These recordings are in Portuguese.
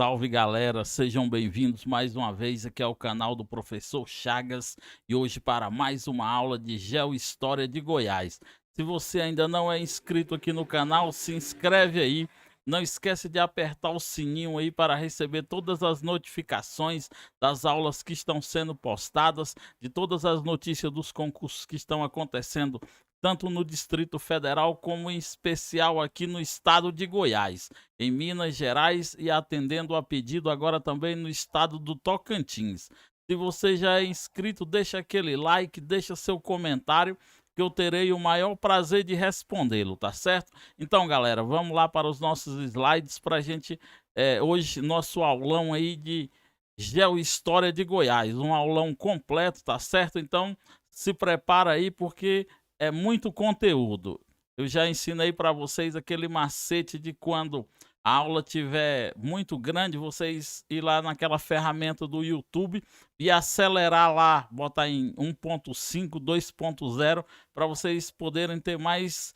Salve galera, sejam bem-vindos mais uma vez aqui ao canal do Professor Chagas e hoje para mais uma aula de Geohistória de Goiás. Se você ainda não é inscrito aqui no canal, se inscreve aí. Não esquece de apertar o sininho aí para receber todas as notificações das aulas que estão sendo postadas, de todas as notícias dos concursos que estão acontecendo tanto no Distrito Federal como em especial aqui no estado de Goiás, em Minas Gerais e atendendo a pedido agora também no estado do Tocantins. Se você já é inscrito, deixa aquele like, deixa seu comentário que eu terei o maior prazer de respondê-lo, tá certo? Então, galera, vamos lá para os nossos slides para a gente, hoje, nosso aulão aí de Geohistória de Goiás, um aulão completo, tá certo? Então, se prepara aí porque é muito conteúdo. Eu já ensinei para vocês aquele macete de quando a aula tiver muito grande, vocês ir lá naquela ferramenta do YouTube e acelerar lá, botar em 1.5, 2.0, para vocês poderem ter mais,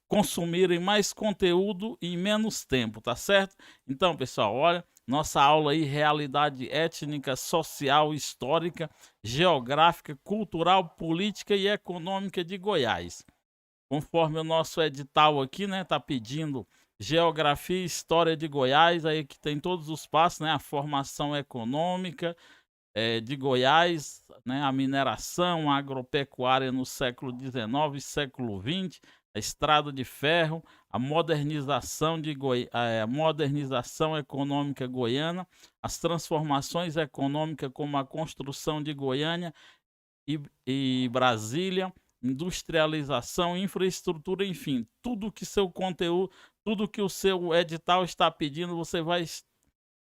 consumirem mais conteúdo em menos tempo, tá certo? Então, pessoal, olha, nossa aula aí, realidade étnica, social, histórica, geográfica, cultural, política e econômica de Goiás. Conforme o nosso edital aqui, né, tá pedindo geografia e história de Goiás, aí que tem todos os passos, né, a formação econômica, de Goiás, né, a mineração, a agropecuária no século XIX e século XX, a estrada de ferro, a modernização, a modernização econômica goiana, as transformações econômicas como a construção de Goiânia e Brasília, industrialização, infraestrutura, enfim, tudo que seu conteúdo, tudo que o seu edital está pedindo, você vai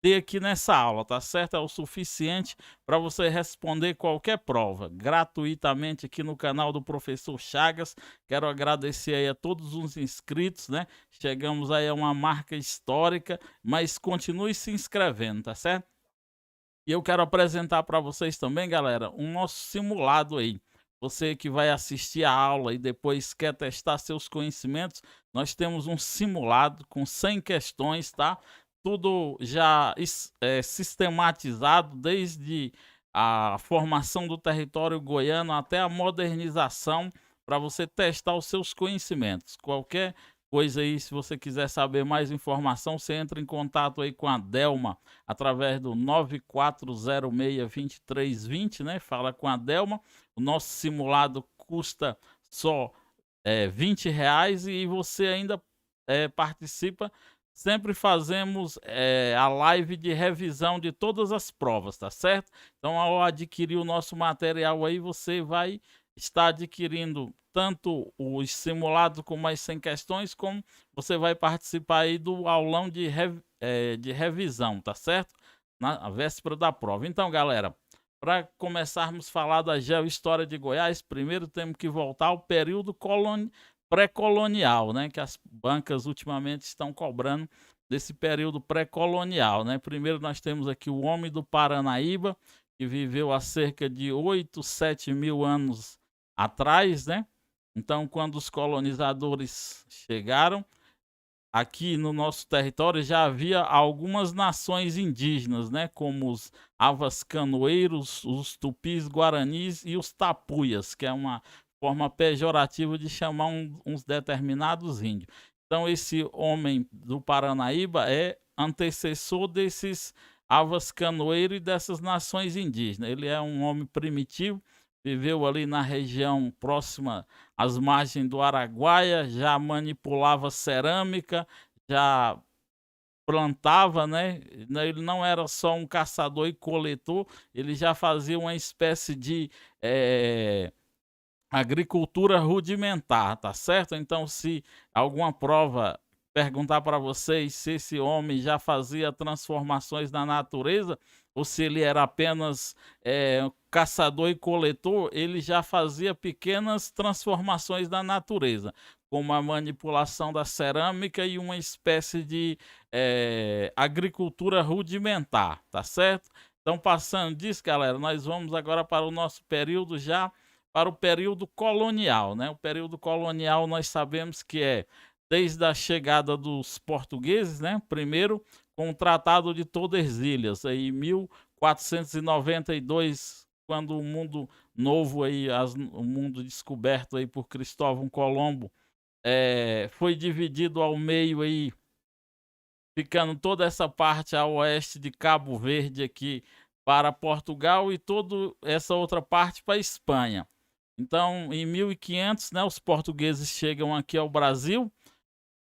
ter aqui nessa aula, tá certo? É o suficiente para você responder qualquer prova, gratuitamente aqui no canal do Professor Chagas. Quero agradecer aí a todos os inscritos, né? Chegamos aí a uma marca histórica, mas continue se inscrevendo, tá certo? E eu quero apresentar para vocês também, galera, um nosso simulado aí. Você que vai assistir a aula e depois quer testar seus conhecimentos, nós temos um simulado com 100 questões, tá? Tudo já sistematizado, desde a formação do território goiano até a modernização, para você testar os seus conhecimentos. Qualquer coisa aí, se você quiser saber mais informação, você entra em contato aí com a Delma através do 9406-2320, né? Fala com a Delma. O nosso simulado custa só R$ 20 e você ainda participa. Sempre fazemos a live de revisão de todas as provas, tá certo? Então, ao adquirir o nosso material aí, você vai estar adquirindo tanto os simulados com mais 100 questões, como você vai participar aí do aulão de revisão, tá certo? Na véspera da prova. Então, galera, para começarmos a falar da geohistória de Goiás, primeiro temos que voltar ao período pré-colonial, né, que as bancas ultimamente estão cobrando desse período pré-colonial, né? Primeiro nós temos aqui o homem do Paranaíba, que viveu há cerca de 8, 7 mil anos atrás, né? Então, quando os colonizadores chegaram, aqui no nosso território já havia algumas nações indígenas, né, como os avascanoeiros, os tupis guaranis e os tapuias, que é uma forma pejorativa de chamar uns determinados índios. Então esse homem do Paranaíba é antecessor desses avascanoeiros e dessas nações indígenas. Ele é um homem primitivo, viveu ali na região próxima às margens do Araguaia, já manipulava cerâmica, já plantava, né? Ele não era só um caçador e coletor, ele já fazia uma espécie de agricultura rudimentar, tá certo? Então, se alguma prova perguntar para vocês se esse homem já fazia transformações na natureza ou se ele era apenas caçador e coletor, ele já fazia pequenas transformações na natureza, como a manipulação da cerâmica e uma espécie de agricultura rudimentar, tá certo? Então, passando disso, galera, nós vamos agora para o nosso período já para o período colonial, né? O período colonial nós sabemos que é desde a chegada dos portugueses, né? Primeiro com o Tratado de Tordesilhas, aí em 1492, quando o mundo novo aí, o mundo descoberto aí por Cristóvão Colombo, foi dividido ao meio aí, ficando toda essa parte a oeste de Cabo Verde aqui para Portugal e toda essa outra parte para Espanha. Então, em 1500, né, os portugueses chegam aqui ao Brasil.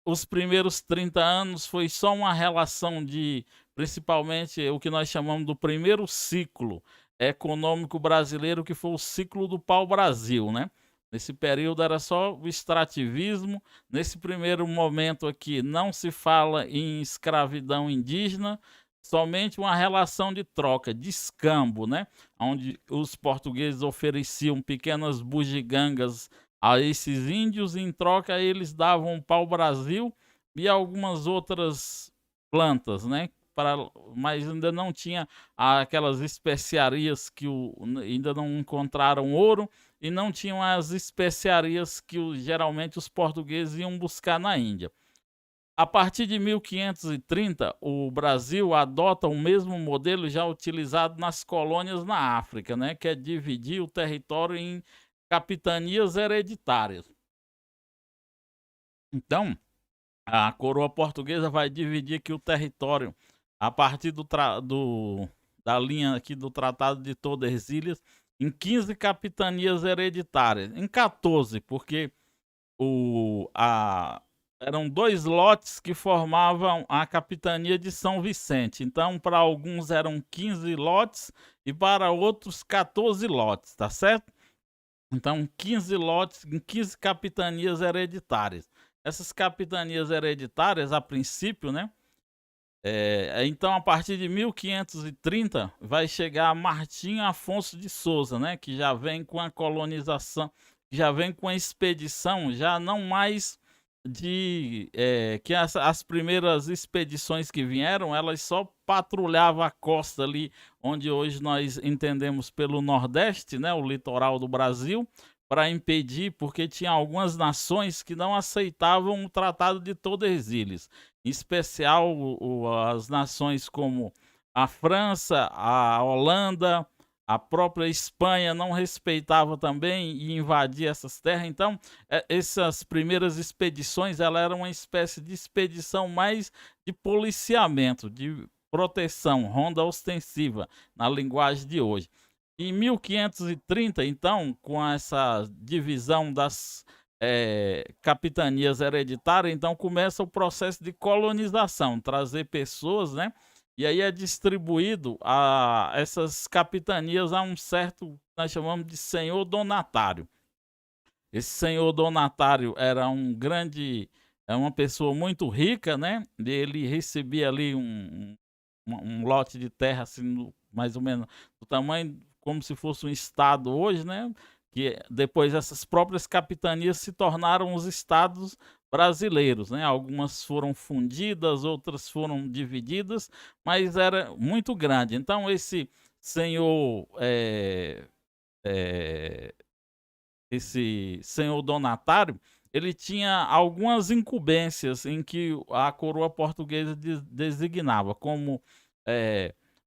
Os primeiros 30 anos foi só uma relação de, principalmente, o que nós chamamos do primeiro ciclo econômico brasileiro, que foi o ciclo do pau-brasil, né. Nesse período era só o extrativismo. Nesse primeiro momento aqui não se fala em escravidão indígena, somente uma relação de troca, de escambo, né, onde os portugueses ofereciam pequenas bugigangas a esses índios, e em troca eles davam pau-brasil e algumas outras plantas, né, para, mas ainda não tinha aquelas especiarias que ainda não encontraram ouro, e não tinham as especiarias que geralmente os portugueses iam buscar na Índia. A partir de 1530, o Brasil adota o mesmo modelo já utilizado nas colônias na África, né, que é dividir o território em capitanias hereditárias. Então, a coroa portuguesa vai dividir aqui o território a partir da linha aqui do Tratado de Tordesilhas em 15 capitanias hereditárias, em 14, porque eram 2 lotes que formavam a capitania de São Vicente. Então, para alguns eram 15 lotes e para outros 14 lotes, tá certo? Então, 15 lotes em 15 capitanias hereditárias. Essas capitanias hereditárias, a princípio, né? Então, a partir de 1530, vai chegar Martim Afonso de Souza, né? Que já vem com a colonização, já vem com a expedição, já não mais que as primeiras expedições que vieram, elas só patrulhavam a costa ali, onde hoje nós entendemos pelo Nordeste, né, o litoral do Brasil, para impedir, porque tinha algumas nações que não aceitavam o Tratado de Tordesilhas, em especial as nações como a França, a Holanda, a própria Espanha não respeitava também e invadia essas terras. Então, essas primeiras expedições, ela era uma espécie de expedição mais de policiamento, de proteção, ronda ostensiva, na linguagem de hoje. Em 1530, então, com essa divisão das capitanias hereditárias, então começa o processo de colonização, trazer pessoas, né? E aí é distribuído essas capitanias a um certo, nós chamamos de senhor donatário. Esse senhor donatário era uma pessoa muito rica, né? Ele recebia ali um lote de terra, assim, mais ou menos do tamanho como se fosse um estado hoje, né? Que depois essas próprias capitanias se tornaram os estados brasileiros, né? Algumas foram fundidas, outras foram divididas, mas era muito grande. Então esse senhor, eh, esse senhor donatário, ele tinha algumas incumbências em que a coroa portuguesa designava, como,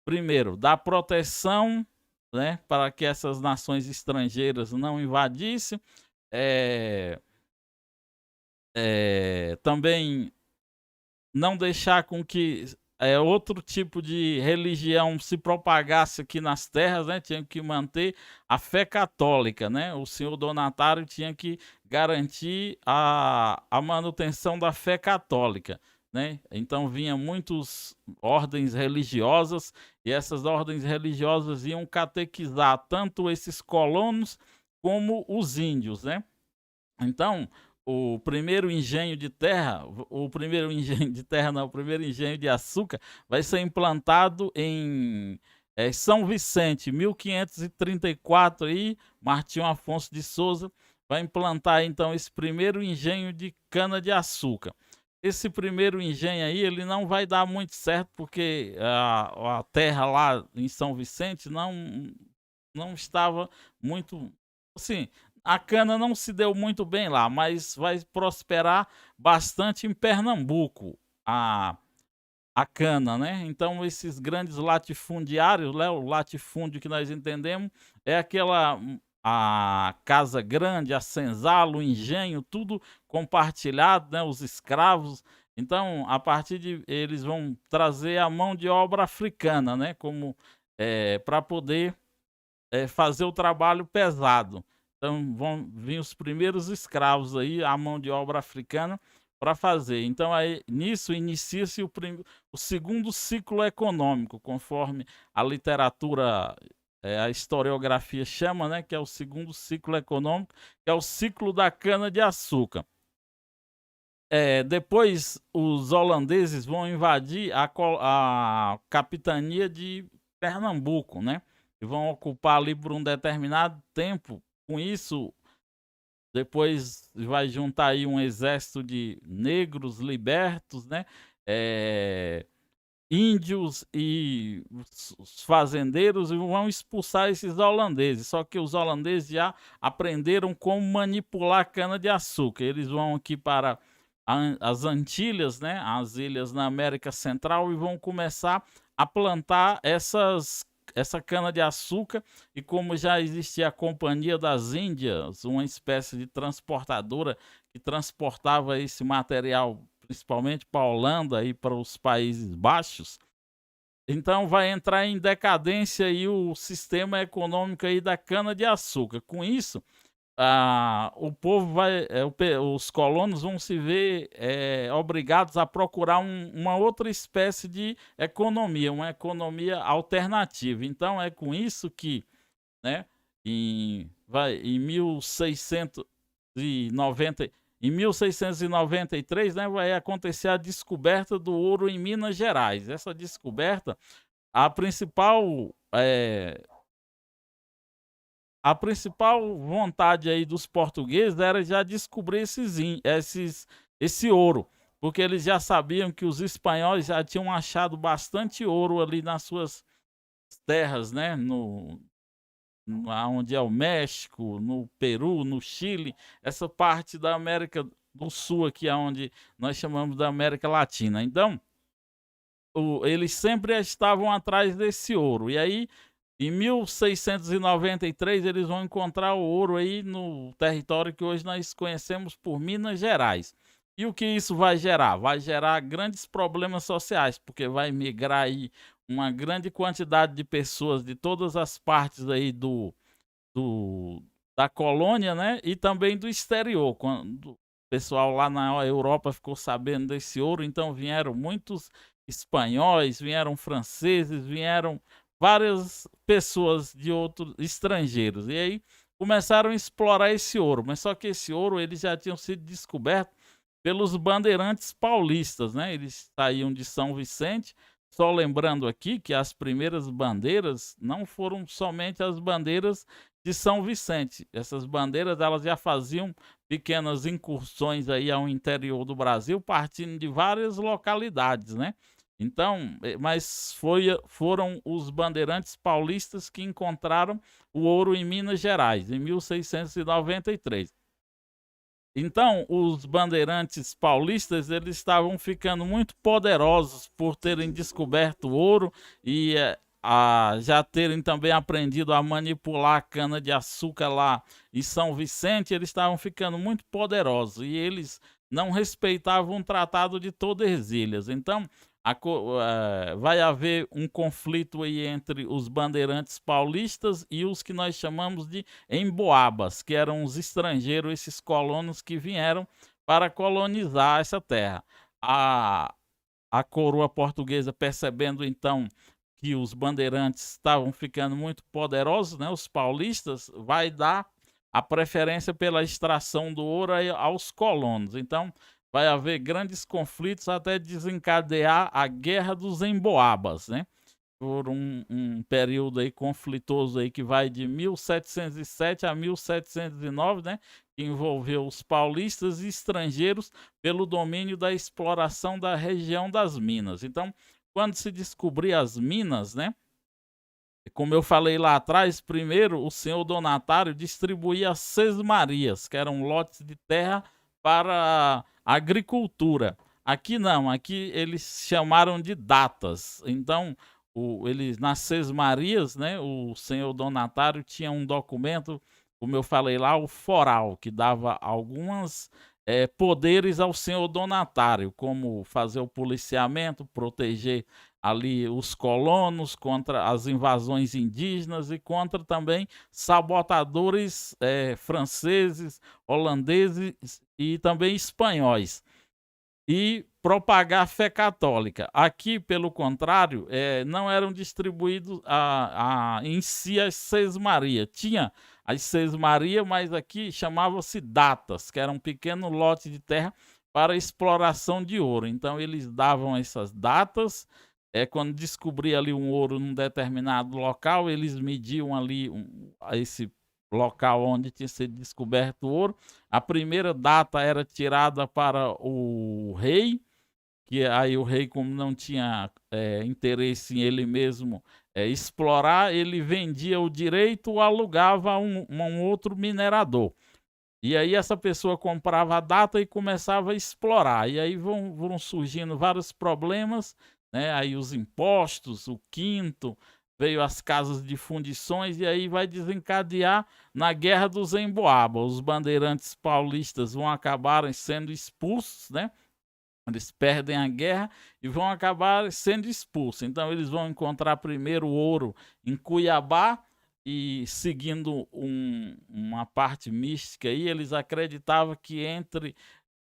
primeiro, dar proteção, né, para que essas nações estrangeiras não invadissem, eh também não deixar com que outro tipo de religião se propagasse aqui nas terras, né, tinha que manter a fé católica, né, o senhor donatário tinha que garantir a manutenção da fé católica, né. Então vinha muitos ordens religiosas, e essas ordens religiosas iam catequizar tanto esses colonos como os índios, né. Então, o primeiro engenho de terra, o primeiro engenho de terra não, o primeiro engenho de açúcar vai ser implantado em São Vicente, 1534, aí Martim Afonso de Souza vai implantar então esse primeiro engenho de cana-de-açúcar. Esse primeiro engenho aí, ele não vai dar muito certo, porque a terra lá em São Vicente não estava muito, assim, a cana não se deu muito bem lá, mas vai prosperar bastante em Pernambuco, a cana, né. Então esses grandes latifundiários, né, o latifúndio que nós entendemos, é aquela a casa grande, a senzala, o engenho, tudo compartilhado, né, os escravos. Então, a partir de eles vão trazer a mão de obra africana, né, como, pra poder, fazer o trabalho pesado. Então vão vir os primeiros escravos aí, a mão de obra africana, para fazer. Então aí nisso inicia-se o segundo ciclo econômico, conforme a literatura, a historiografia chama, né, que é o segundo ciclo econômico, que é o ciclo da cana-de-açúcar. Depois os holandeses vão invadir a capitania de Pernambuco, né, e vão ocupar ali por um determinado tempo. Com isso, depois vai juntar aí um exército de negros libertos, né, eh, índios e os fazendeiros, e vão expulsar esses holandeses. Só que os holandeses já aprenderam como manipular a cana-de-açúcar. Eles vão aqui para as Antilhas, né, as ilhas na América Central, e vão começar a plantar essa cana-de-açúcar. E como já existia a Companhia das Índias, uma espécie de transportadora que transportava esse material principalmente para a Holanda e para os Países Baixos, então vai entrar em decadência aí o sistema econômico aí da cana-de-açúcar. Com isso, o povo vai, os colonos vão se ver obrigados a procurar uma outra espécie de economia, uma economia alternativa. Então é com isso que, né, em 1690, em 1693, né, vai acontecer a descoberta do ouro em Minas Gerais. Essa descoberta, a principal, a principal vontade aí dos portugueses era já descobrir esse ouro, porque eles já sabiam que os espanhóis já tinham achado bastante ouro ali nas suas terras, né, aonde é o México, no Peru, no Chile, essa parte da América do Sul aqui, aonde nós chamamos da América Latina. Então, eles sempre estavam atrás desse ouro. E aí, em 1693, eles vão encontrar o ouro aí no território que hoje nós conhecemos por Minas Gerais. E o que isso vai gerar? Vai gerar grandes problemas sociais, porque vai migrar aí uma grande quantidade de pessoas de todas as partes aí do da colônia, né, e também do exterior. Quando o pessoal lá na Europa ficou sabendo desse ouro, então vieram muitos espanhóis, vieram franceses, vieram várias pessoas de outros estrangeiros. E aí começaram a explorar esse ouro, mas só que esse ouro eles já tinham sido descobertos pelos bandeirantes paulistas, né? Eles saíam de São Vicente. Só lembrando aqui que as primeiras bandeiras não foram somente as bandeiras de São Vicente. Essas bandeiras elas já faziam pequenas incursões aí ao interior do Brasil, partindo de várias localidades, né? Então, mas foram os bandeirantes paulistas que encontraram o ouro em Minas Gerais, em 1693. Então, os bandeirantes paulistas, eles estavam ficando muito poderosos por terem descoberto o ouro e já terem também aprendido a manipular a cana-de-açúcar lá em São Vicente. Eles estavam ficando muito poderosos e eles não respeitavam o Tratado de Tordesilhas. Então, vai haver um conflito aí entre os bandeirantes paulistas e os que nós chamamos de emboabas, que eram os estrangeiros, esses colonos que vieram para colonizar essa terra. A, a coroa portuguesa, percebendo então que os bandeirantes estavam ficando muito poderosos, né, os paulistas, vai dar a preferência pela extração do ouro aos colonos. Então, vai haver grandes conflitos até desencadear a Guerra dos Emboabas, né? Por um período aí conflitoso aí que vai de 1707 a 1709, né? Que envolveu os paulistas e estrangeiros pelo domínio da exploração da região das minas. Então, quando se descobrir as minas, né? Como eu falei lá atrás, primeiro o senhor donatário distribuía as sesmarias, que eram lotes de terra para agricultura. Aqui não, aqui eles chamaram de datas. Então, eles nas sesmarias, né, o senhor donatário tinha um documento, como eu falei lá, o foral, que dava algumas poderes ao senhor donatário, como fazer o policiamento, proteger ali os colonos contra as invasões indígenas e contra também sabotadores franceses, holandeses e também espanhóis. E propagar a fé católica. Aqui, pelo contrário, não eram distribuídos em si as sesmarias. Tinha as sesmarias, mas aqui chamava-se datas, que era um pequeno lote de terra para exploração de ouro. Então eles davam essas datas, quando descobria ali um ouro num determinado local, eles mediam ali esse local onde tinha sido descoberto o ouro. A primeira data era tirada para o rei, que aí o rei, como não tinha interesse em ele mesmo explorar, ele vendia o direito ou alugava a um outro minerador. E aí essa pessoa comprava a data e começava a explorar. E aí vão surgindo vários problemas, né? Aí os impostos, o quinto, veio as casas de fundições e aí vai desencadear na Guerra dos Emboabas. Os bandeirantes paulistas vão acabar sendo expulsos, né? Eles perdem a guerra e vão acabar sendo expulsos. Então eles vão encontrar primeiro ouro em Cuiabá e seguindo uma parte mística aí, eles acreditavam que entre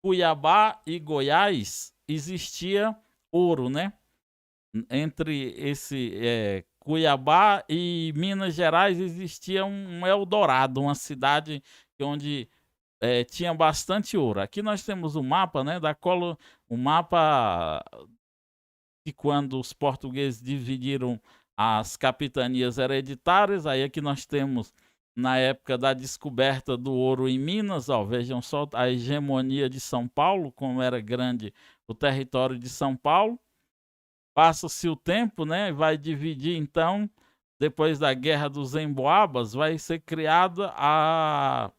Cuiabá e Goiás existia ouro, né? Entre esse Cuiabá e Minas Gerais existia um Eldorado, uma cidade onde tinha bastante ouro. Aqui nós temos o mapa, né, o mapa de quando os portugueses dividiram as capitanias hereditárias. Aí aqui nós temos na época da descoberta do ouro em Minas, ó, vejam só a hegemonia de São Paulo, como era grande o território de São Paulo. Passa-se o tempo, né, vai dividir então, depois da Guerra dos Emboabas, vai ser criada a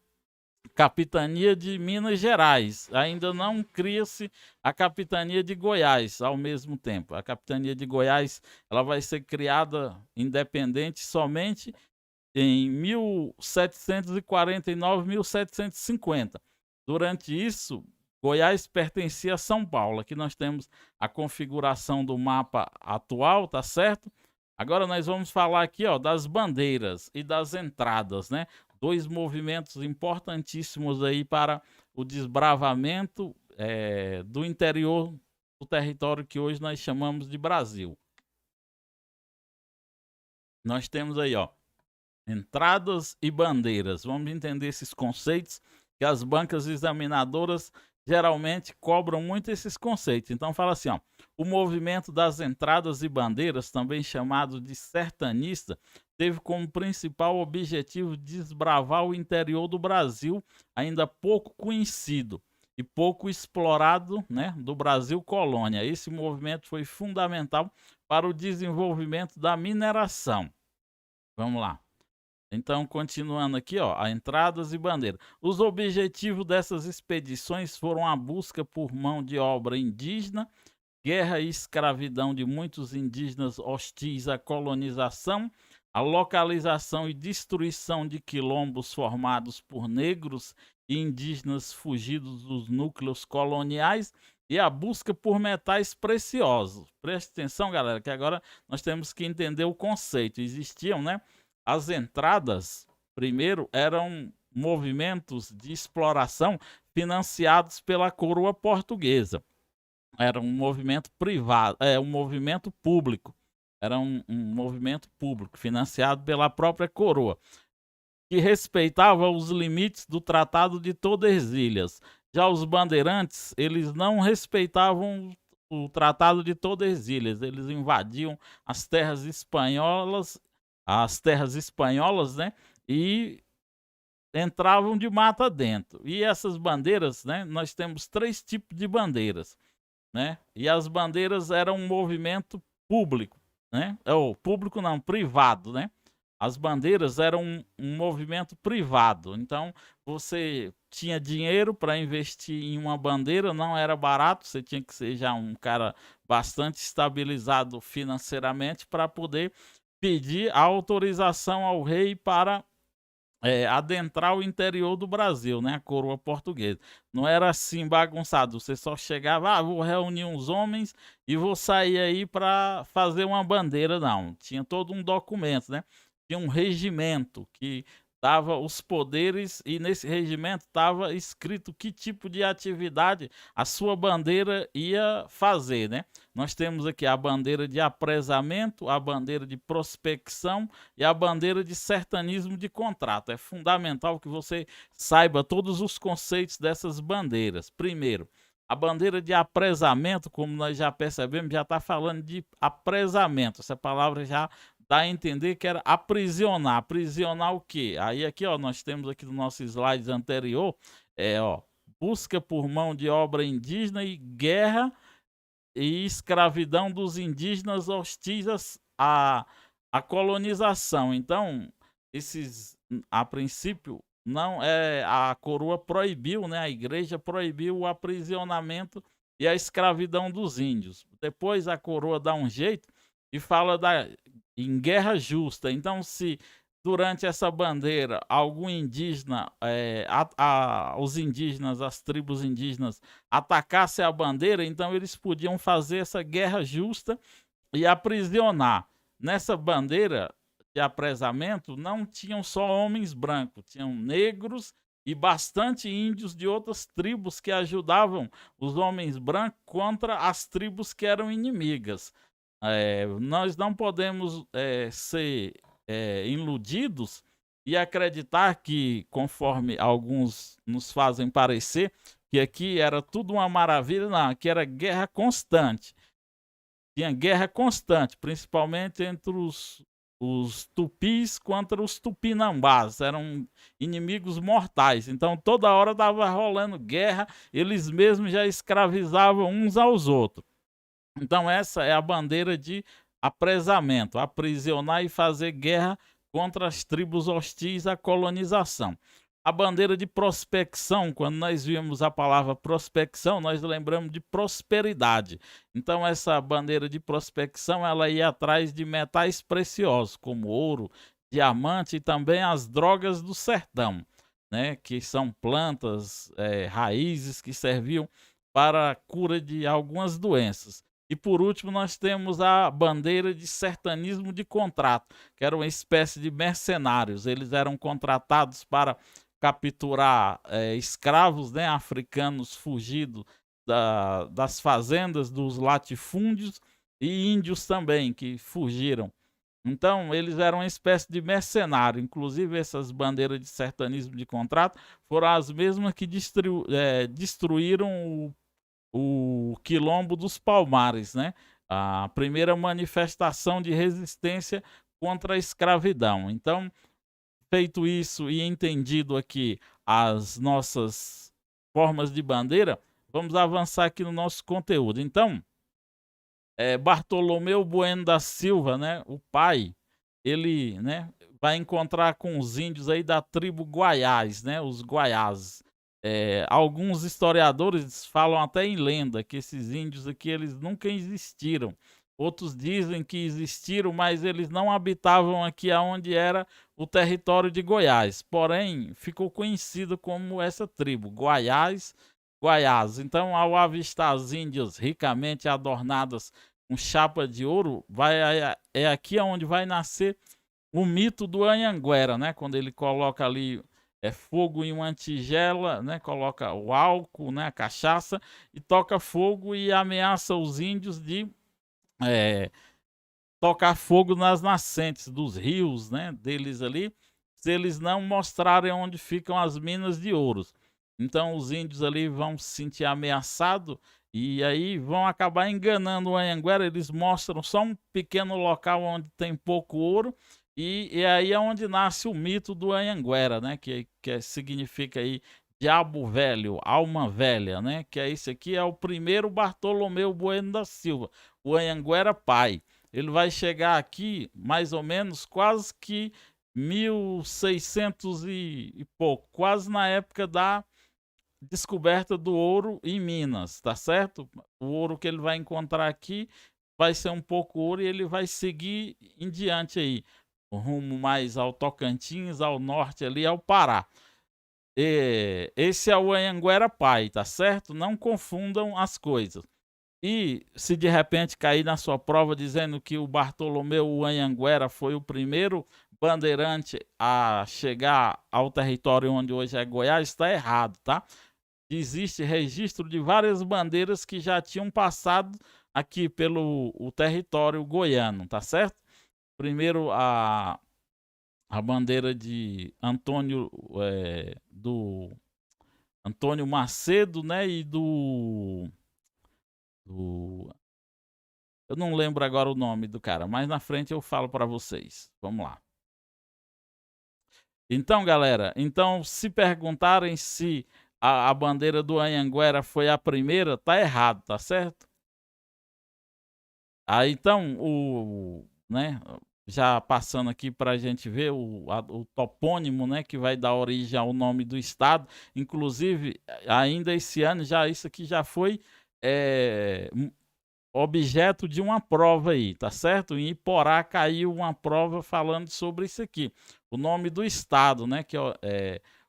capitania de Minas Gerais. Ainda não cria-se a capitania de Goiás ao mesmo tempo. A capitania de Goiás ela vai ser criada independente somente em 1749, 1750. Durante isso, Goiás pertencia a São Paulo. Aqui nós temos a configuração do mapa atual, tá certo? Agora nós vamos falar aqui, ó, das bandeiras e das entradas, né? Dois movimentos importantíssimos aí para o desbravamento do interior do território que hoje nós chamamos de Brasil. Nós temos aí, ó, entradas e bandeiras. Vamos entender esses conceitos que as bancas examinadoras geralmente cobram muito esses conceitos. Então fala assim, ó, o movimento das entradas e bandeiras, também chamado de sertanista, teve como principal objetivo desbravar o interior do Brasil, ainda pouco conhecido e pouco explorado, né, do Brasil colônia. Esse movimento foi fundamental para o desenvolvimento da mineração. Vamos lá. Então, continuando aqui, ó, a entradas e bandeiras. Os objetivos dessas expedições foram a busca por mão de obra indígena, guerra e escravidão de muitos indígenas hostis à colonização, a localização e destruição de quilombos formados por negros e indígenas fugidos dos núcleos coloniais e a busca por metais preciosos. Preste atenção, galera, que agora nós temos que entender o conceito. Existiam, né? As entradas, primeiro, eram movimentos de exploração financiados pela coroa portuguesa. Era um movimento privado, um movimento público. Era um movimento público financiado pela própria coroa, que respeitava os limites do Tratado de Tordesilhas. Já os bandeirantes, eles não respeitavam o Tratado de Tordesilhas. Eles invadiam as terras espanholas, né, e entravam de mata dentro. E essas bandeiras, né, nós temos 3 tipos de bandeiras, né? E as bandeiras eram um movimento público, né? Ou público não, privado, né? As bandeiras eram um movimento privado. Então, você tinha dinheiro para investir em uma bandeira, não era barato, você tinha que ser já um cara bastante estabilizado financeiramente para poder pedir a autorização ao rei para adentrar o interior do Brasil, né, a coroa portuguesa. Não era assim bagunçado, você só chegava: "Ah, vou reunir uns homens e vou sair aí para fazer uma bandeira", não. Tinha todo um documento, né. Tinha um regimento que dava os poderes e nesse regimento estava escrito que tipo de atividade a sua bandeira ia fazer, né. Nós temos aqui a bandeira de apresamento, a bandeira de prospecção e a bandeira de sertanismo de contrato. É fundamental que você saiba todos os conceitos dessas bandeiras. Primeiro, a bandeira de apresamento, como nós já percebemos, já está falando de apresamento. Essa palavra já dá a entender que era aprisionar. Aprisionar o quê? Aí aqui, ó, nós temos aqui no nosso slide anterior, ó, busca por mão de obra indígena e guerra e escravidão dos indígenas hostis à colonização. Então, a princípio, não é a coroa proibiu, né, a igreja proibiu o aprisionamento e a escravidão dos índios. Depois a coroa dá um jeito e fala em guerra justa. Então, se durante essa bandeira algum indígena, os indígenas, as tribos indígenas atacassem a bandeira, então eles podiam fazer essa guerra justa e aprisionar. Nessa bandeira de apresamento não tinham só homens brancos, tinham negros e bastante índios de outras tribos que ajudavam os homens brancos contra as tribos que eram inimigas. Nós não podemos ser iludidos e acreditar que, conforme alguns nos fazem parecer, que aqui era tudo uma maravilha, não, aqui era guerra constante. Tinha guerra constante, principalmente entre os tupis contra os tupinambás, eram inimigos mortais. Então toda hora estava rolando guerra, eles mesmos já escravizavam uns aos outros. Então essa é a bandeira de apresamento, aprisionar e fazer guerra contra as tribos hostis à colonização. A bandeira de prospecção, quando nós vimos a palavra prospecção, nós lembramos de prosperidade. Então essa bandeira de prospecção, ela ia atrás de metais preciosos, como ouro, diamante e também as drogas do sertão, né, que são plantas, raízes que serviam para a cura de algumas doenças. E por último, nós temos a bandeira de sertanismo de contrato, que era uma espécie de mercenários. Eles eram contratados para capturar escravos, né, africanos fugidos das fazendas, dos latifúndios, e índios também que fugiram. Então, eles eram uma espécie de mercenário. Inclusive, essas bandeiras de sertanismo de contrato foram as mesmas que destruíram o Quilombo dos Palmares, né? A primeira manifestação de resistência contra a escravidão. Então, feito isso e entendido aqui as nossas formas de bandeira, vamos avançar aqui no nosso conteúdo. Então, Bartolomeu Bueno da Silva, né, o pai, ele, né, vai encontrar com os índios aí da tribo Guaiás, né, os Guaiás. Alguns historiadores falam até em lenda que esses índios aqui eles nunca existiram. Outros dizem que existiram, mas eles não habitavam aqui aonde era o território de Goiás. Porém, ficou conhecido como essa tribo, Guaiás, Guaiás. Então, ao avistar as índias ricamente adornadas com chapa de ouro, é aqui onde vai nascer o mito do Anhanguera, né? Quando ele coloca ali fogo em uma tigela, né? Coloca o álcool, né? A cachaça e toca fogo e ameaça os índios de tocar fogo nas nascentes dos rios, né? Deles ali, se eles não mostrarem onde ficam as minas de ouro. Então os índios ali vão se sentir ameaçados e aí vão acabar enganando o Anhanguera. Eles mostram só um pequeno local onde tem pouco ouro e aí é onde nasce o mito do Anhanguera, né? Que significa aí diabo velho, alma velha, né? Que é esse aqui, é o primeiro Bartolomeu Bueno da Silva, o Anhanguera pai. ele vai chegar aqui mais ou menos quase que 1600 e pouco, quase na época da descoberta do ouro em Minas, tá certo? O ouro que ele vai encontrar aqui vai ser um pouco ouro e ele vai seguir em diante aí, rumo mais ao Tocantins, ao norte ali, ao Pará. Esse é o Anhanguera pai, tá certo? Não confundam as coisas. E se de repente cair na sua prova dizendo que o Bartolomeu Anhanguera foi o primeiro bandeirante a chegar ao território onde hoje é Goiás, está errado, tá? Existe registro de várias bandeiras que já tinham passado aqui pelo o território goiano, tá certo? Primeiro a bandeira de Antônio, do Antônio Macedo, né, e eu não lembro agora o nome do cara, mas na frente eu falo para vocês. Vamos lá. Então, galera, então se perguntarem se a bandeira do Anhanguera foi a primeira, tá errado, tá certo? Aí então, né, já passando aqui para a gente ver o topônimo, né, que vai dar origem ao nome do estado. Inclusive, ainda esse ano, já isso aqui já foi objeto de uma prova aí, tá certo? Em Iporá caiu uma prova falando sobre isso aqui. O nome do estado, né,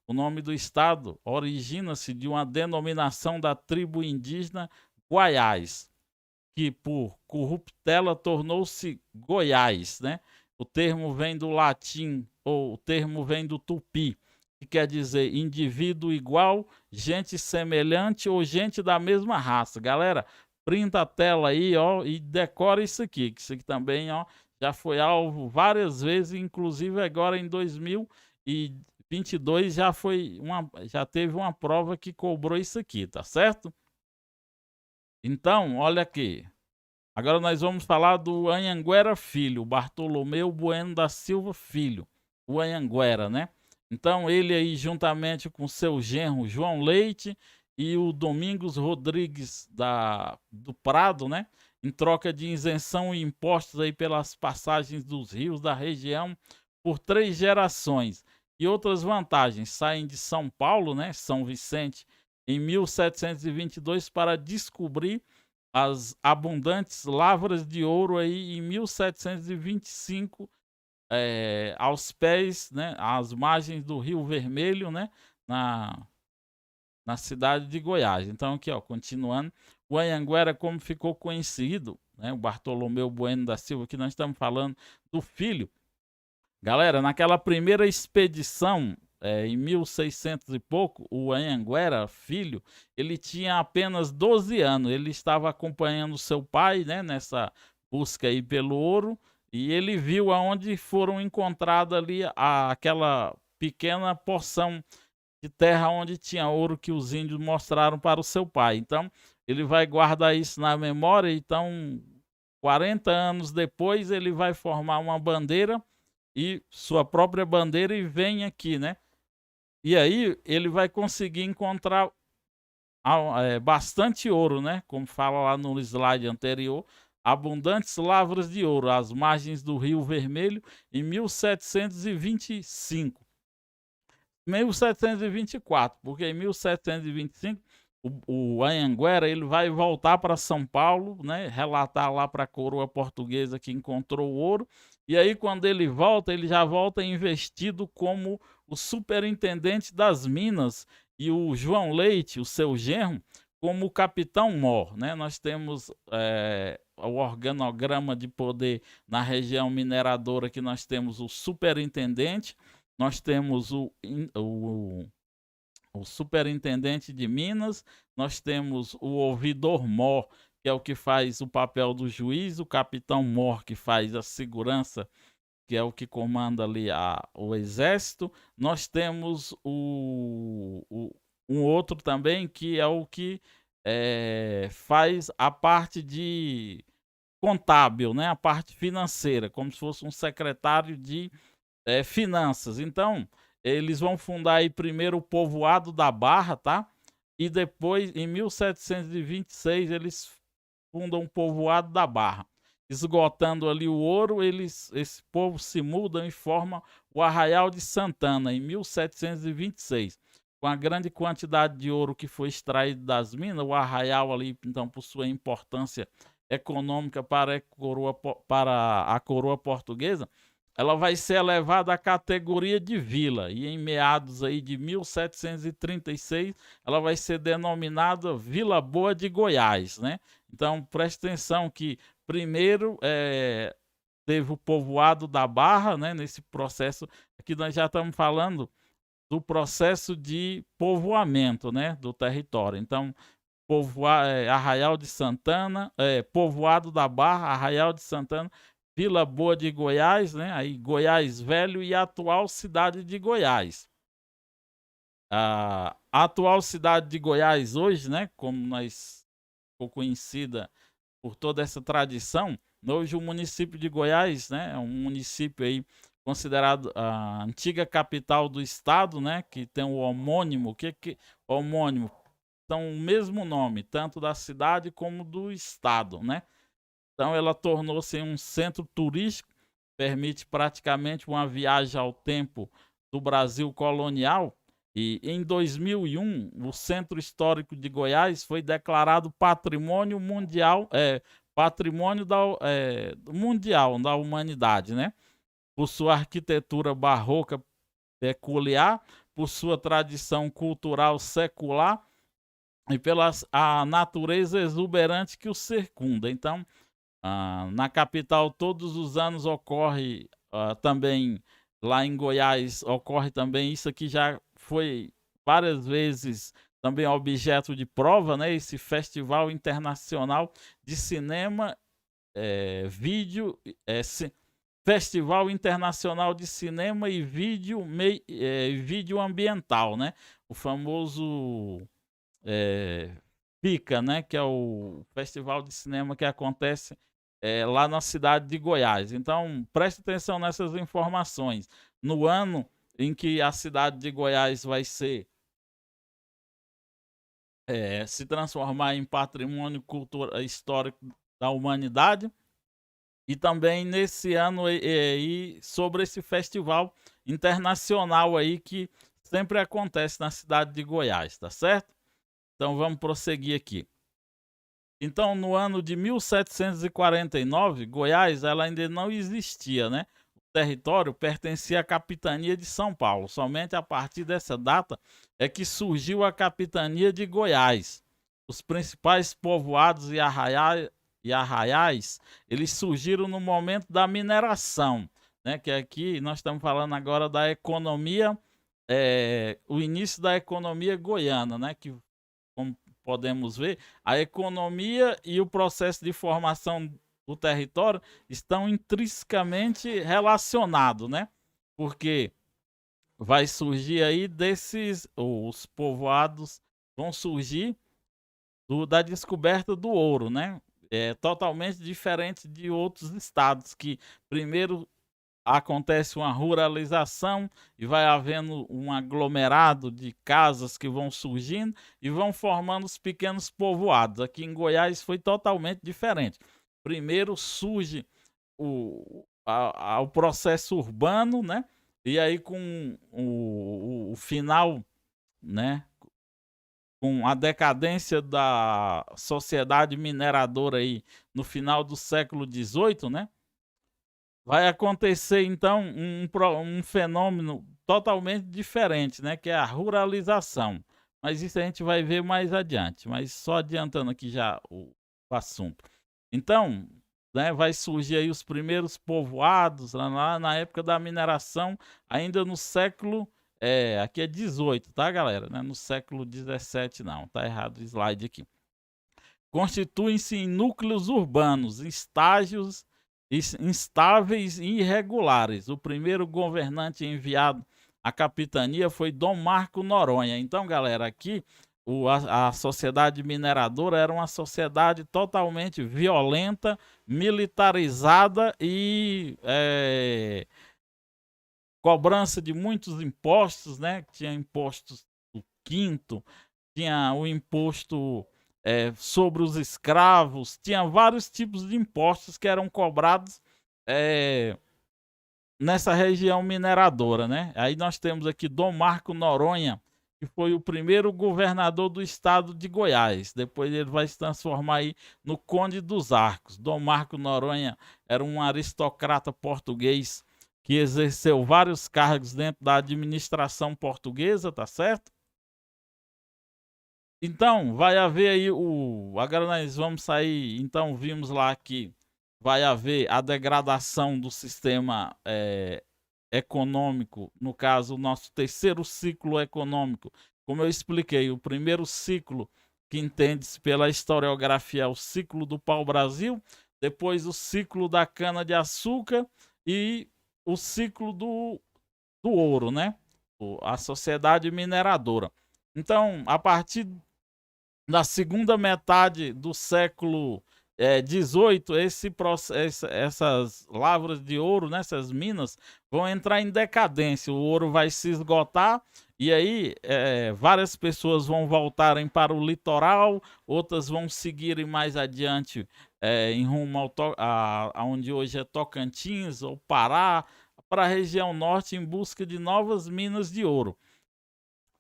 o nome do estado origina-se de uma denominação da tribo indígena Guaiás, que por corruptela tornou-se Goiás, né? O termo vem do latim, ou o termo vem do tupi, que quer dizer indivíduo igual, gente semelhante ou gente da mesma raça. Galera, printa a tela aí, ó, e decora isso aqui, que isso aqui também, ó, já foi alvo várias vezes, inclusive agora em 2022 já teve uma prova que cobrou isso aqui, tá certo? Então, olha aqui. Agora nós vamos falar do Anhanguera Filho, Bartolomeu Bueno da Silva Filho, o Anhanguera, né? Então ele aí juntamente com seu genro João Leite e o Domingos Rodrigues do Prado, né? Em troca de isenção e impostos aí pelas passagens dos rios da região por 3 gerações e outras vantagens, saem de São Paulo, né? São Vicente, em 1722 para descobrir as abundantes lavras de ouro aí em 1725, aos pés, né, às margens do Rio Vermelho, né, na cidade de Goiás. Então aqui, ó, continuando, o Anhanguera, como ficou conhecido, né, o Bartolomeu Bueno da Silva, que nós estamos falando do filho. Galera, naquela primeira expedição, em 1600 e pouco, o Anhanguera, filho, ele tinha apenas 12 anos. Ele estava acompanhando seu pai, né, nessa busca aí pelo ouro, e ele viu aonde foram encontradas ali aquela pequena porção de terra onde tinha ouro que os índios mostraram para o seu pai. Então, ele vai guardar isso na memória. Então, 40 anos depois, ele vai formar uma bandeira e sua própria bandeira e vem aqui, né? E aí ele vai conseguir encontrar bastante ouro, né? Como fala lá no slide anterior, abundantes lavras de ouro às margens do Rio Vermelho em 1725. 1724, porque em 1725 o Anhanguera ele vai voltar para São Paulo, né? Relatar lá para a coroa portuguesa que encontrou o ouro. E aí quando ele volta, ele já volta investido como o superintendente das minas e o João Leite, o seu genro, como o capitão-mor, né? Nós temos o organograma de poder na região mineradora, que nós temos o superintendente, nós temos o superintendente de Minas, nós temos o ouvidor-mor, que é o que faz o papel do juiz, o capitão-mor, que faz a segurança, que é o que comanda ali o exército. Nós temos um outro também, que é o que faz a parte de contábil, né? A parte financeira, como se fosse um secretário de finanças. Então, eles vão fundar aí primeiro o povoado da Barra, tá? E depois, em 1726, eles fundam o povoado da Barra. esgotando ali o ouro, esse povo se muda e forma o Arraial de Santana, em 1726. Com a grande quantidade de ouro que foi extraído das minas, o arraial ali, então, por sua importância econômica para a coroa portuguesa, ela vai ser elevada à categoria de vila, e em meados aí de 1736, ela vai ser denominada Vila Boa de Goiás, né? Então, preste atenção que primeiro teve o povoado da Barra, né? Nesse processo, aqui nós já estamos falando do processo de povoamento, né, do território. Então, Arraial de Santana, Povoado da Barra, Arraial de Santana, Vila Boa de Goiás, né, aí Goiás Velho e a atual cidade de Goiás. A atual cidade de Goiás hoje, né, como nós ficou conhecida por toda essa tradição, hoje o município de Goiás, né, é um município aí considerado a antiga capital do estado, né, que tem o homônimo, homônimo? São o mesmo nome, tanto da cidade como do estado, né? Então ela tornou-se um centro turístico, permite praticamente uma viagem ao tempo do Brasil colonial. E em 2001, o Centro Histórico de Goiás foi declarado Patrimônio Mundial, Mundial da Humanidade, né? Por sua arquitetura barroca peculiar, por sua tradição cultural secular e pela a natureza exuberante que o circunda. Então, na capital, todos os anos ocorre também, lá em Goiás, ocorre também, isso aqui já foi várias vezes também objeto de prova, né? Esse Festival Internacional de Cinema, Vídeo, Festival Internacional de Cinema e Vídeo Ambiental, né? O famoso FICA, né? Que é o Festival de Cinema que acontece lá na cidade de Goiás. Então, preste atenção nessas informações. No ano em que a cidade de Goiás vai se transformar em patrimônio histórico da humanidade, e também nesse ano sobre esse festival internacional aí que sempre acontece na cidade de Goiás, tá certo? Então vamos prosseguir aqui. Então, no ano de 1749, Goiás ela ainda não existia, né? O território pertencia à capitania de São Paulo. Somente a partir dessa data é que surgiu a capitania de Goiás. Os principais povoados e arraiais, eles surgiram no momento da mineração, né? Que aqui nós estamos falando agora da economia, o início da economia goiana, né? Que, como podemos ver, a economia e o processo de formação do território estão intrinsecamente relacionados, né? Porque vai surgir aí os povoados vão surgir da descoberta do ouro, né? É totalmente diferente de outros estados que primeiro acontece uma ruralização e vai havendo um aglomerado de casas que vão surgindo e vão formando os pequenos povoados. Aqui em Goiás foi totalmente diferente. Primeiro surge o processo urbano, né? E aí com o final, né? Com a decadência da sociedade mineradora aí no final do século XVIII, né? Vai acontecer então um fenômeno totalmente diferente, né? Que é a ruralização. Mas isso a gente vai ver mais adiante. Mas só adiantando aqui já o assunto. Então, né, vai surgir aí os primeiros povoados lá na época da mineração, ainda no século aqui é 18, tá, galera? Não é no século 17, não. Tá errado o slide aqui. Constituem-se em núcleos urbanos, estágios instáveis e irregulares. O primeiro governante enviado à capitania foi Dom Marco Noronha. Então, galera, aqui a sociedade mineradora era uma sociedade totalmente violenta, militarizada e cobrança de muitos impostos, né? Tinha impostos do quinto, tinha o imposto sobre os escravos, tinha vários tipos de impostos que eram cobrados eh, nessa região mineradora, né? Aí nós temos aqui Dom Marco Noronha, que foi o primeiro governador do estado de Goiás. Depois ele vai se transformar aí no Conde dos Arcos. Dom Marco Noronha era um aristocrata português que exerceu vários cargos dentro da administração portuguesa, tá certo? Então, vai haver aí agora nós vamos sair, então vimos lá que vai haver a degradação do sistema econômico, no caso, o nosso terceiro ciclo econômico. Como eu expliquei, o primeiro ciclo, que entende-se pela historiografia, é o ciclo do pau-brasil, depois o ciclo da cana-de-açúcar e o ciclo do ouro, né? A sociedade mineradora. Então, a partir na segunda metade do século XVIII, essas lavras de ouro, né, essas minas, vão entrar em decadência. O ouro vai se esgotar e aí várias pessoas vão voltarem para o litoral, outras vão seguirem mais adiante em rumo aonde hoje é Tocantins ou Pará, para a região norte em busca de novas minas de ouro.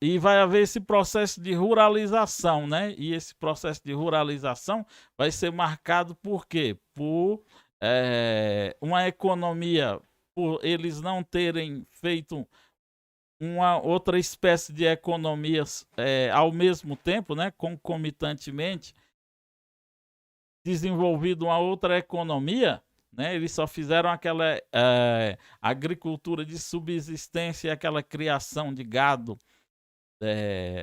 E vai haver esse processo de ruralização, né? E esse processo de ruralização vai ser marcado por quê? Por uma economia, por eles não terem feito uma outra espécie de economias ao mesmo tempo, né? Concomitantemente, desenvolvido uma outra economia, né? Eles só fizeram aquela agricultura de subsistência, aquela criação de gado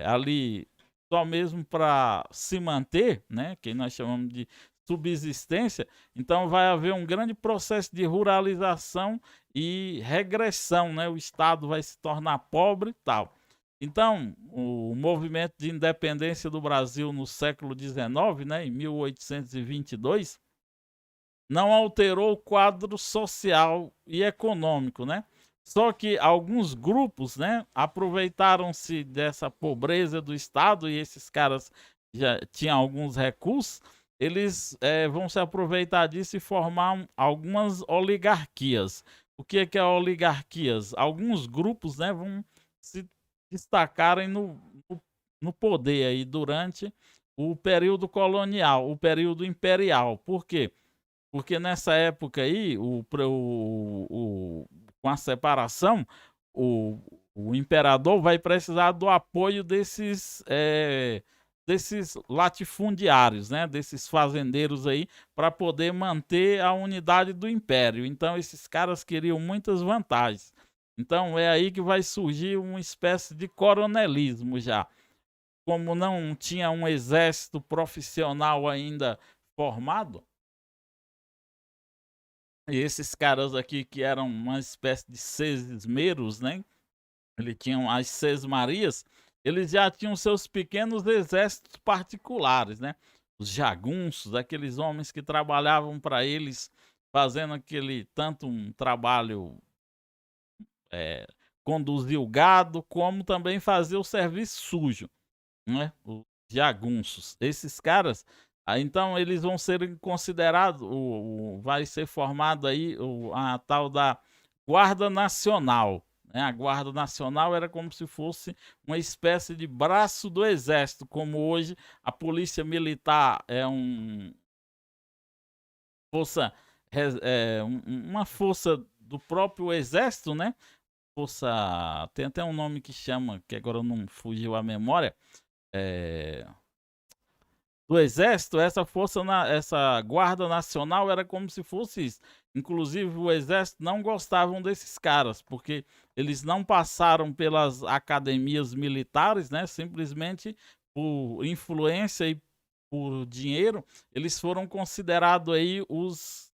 ali só mesmo para se manter, né, que nós chamamos de subsistência. Então vai haver um grande processo de ruralização e regressão, né? O Estado vai se tornar pobre e tal. Então, o movimento de independência do Brasil no século XIX, né, em 1822, não alterou o quadro social e econômico, né? Só que alguns grupos, né, aproveitaram-se dessa pobreza do Estado e esses caras já tinham alguns recursos, eles vão se aproveitar disso e formar algumas oligarquias. O que é oligarquias? Alguns grupos, né, vão se destacarem no poder aí durante o período colonial, o período imperial. Por quê? Porque nessa época aí, com a separação, o, o imperador vai precisar do apoio desses latifundiários, né? Desses fazendeiros aí, para poder manter a unidade do império. Então, esses caras queriam muitas vantagens. Então, é aí que vai surgir uma espécie de coronelismo já. Como não tinha um exército profissional ainda formado, e esses caras aqui que eram uma espécie de sesmeiros, né? Eles tinham as sesmarias, eles já tinham seus pequenos exércitos particulares, né? Os jagunços, aqueles homens que trabalhavam para eles, fazendo aquele tanto um trabalho conduzir o gado, como também fazer o serviço sujo, né? Os jagunços. Esses caras, então eles vão ser considerados, vai ser formado aí a tal da Guarda Nacional, né? A Guarda Nacional era como se fosse uma espécie de braço do exército, como hoje a Polícia Militar é força, uma força do próprio exército, né? Força, tem até um nome que chama, que agora não fugiu a memória, do exército. Essa essa guarda nacional era como se fosse isso. Inclusive o exército não gostavam desses caras, porque eles não passaram pelas academias militares, né? Simplesmente por influência e por dinheiro, eles foram considerados aí os